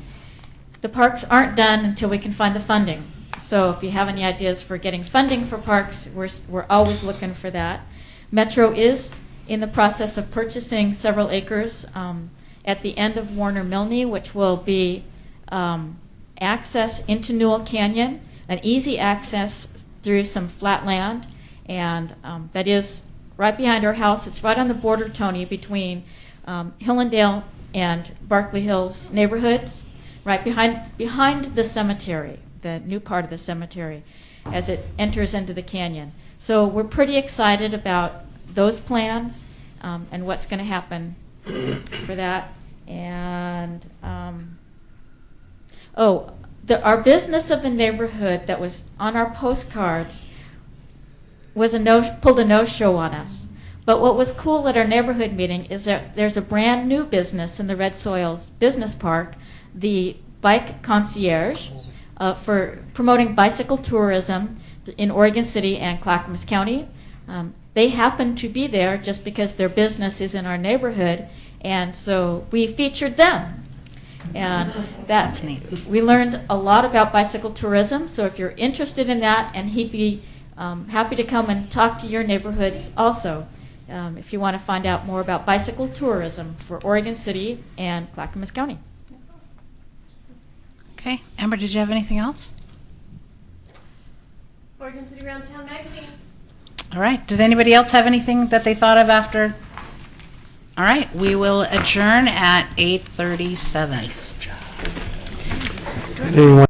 the parks aren't done until we can find the funding. So if you have any ideas for getting funding for parks, we're always looking for that. Metro is in the process of purchasing several acres at the end of Warner Milne, which will be access into Newell Canyon, an easy access through some flat land, and that is right behind our house. It's right on the border, Tony, between Hillendale and Berkeley Hills neighborhoods, right behind the cemetery, the new part of the cemetery, as it enters into the canyon. So we're pretty excited about those plans and what's going to happen for that. And our business of the neighborhood that was on our postcards was pulled a no-show on us. But what was cool at our neighborhood meeting is that there's a brand new business in the Red Soils Business Park, the Bike Concierge, for promoting bicycle tourism in Oregon City and Clackamas County. They happen to be there just because their business is in our neighborhood, and so we featured them. And that's neat. We learned a lot about bicycle tourism, so if you're interested in that, and he'd be happy to come and talk to your neighborhoods also, if you want to find out more about bicycle tourism for Oregon City and Clackamas County. Okay. Amber, did you have anything else? Oregon City Round Town magazines. All right. Did anybody else have anything that they thought of after? All right. We will adjourn at 8:37. Nice job. Anyone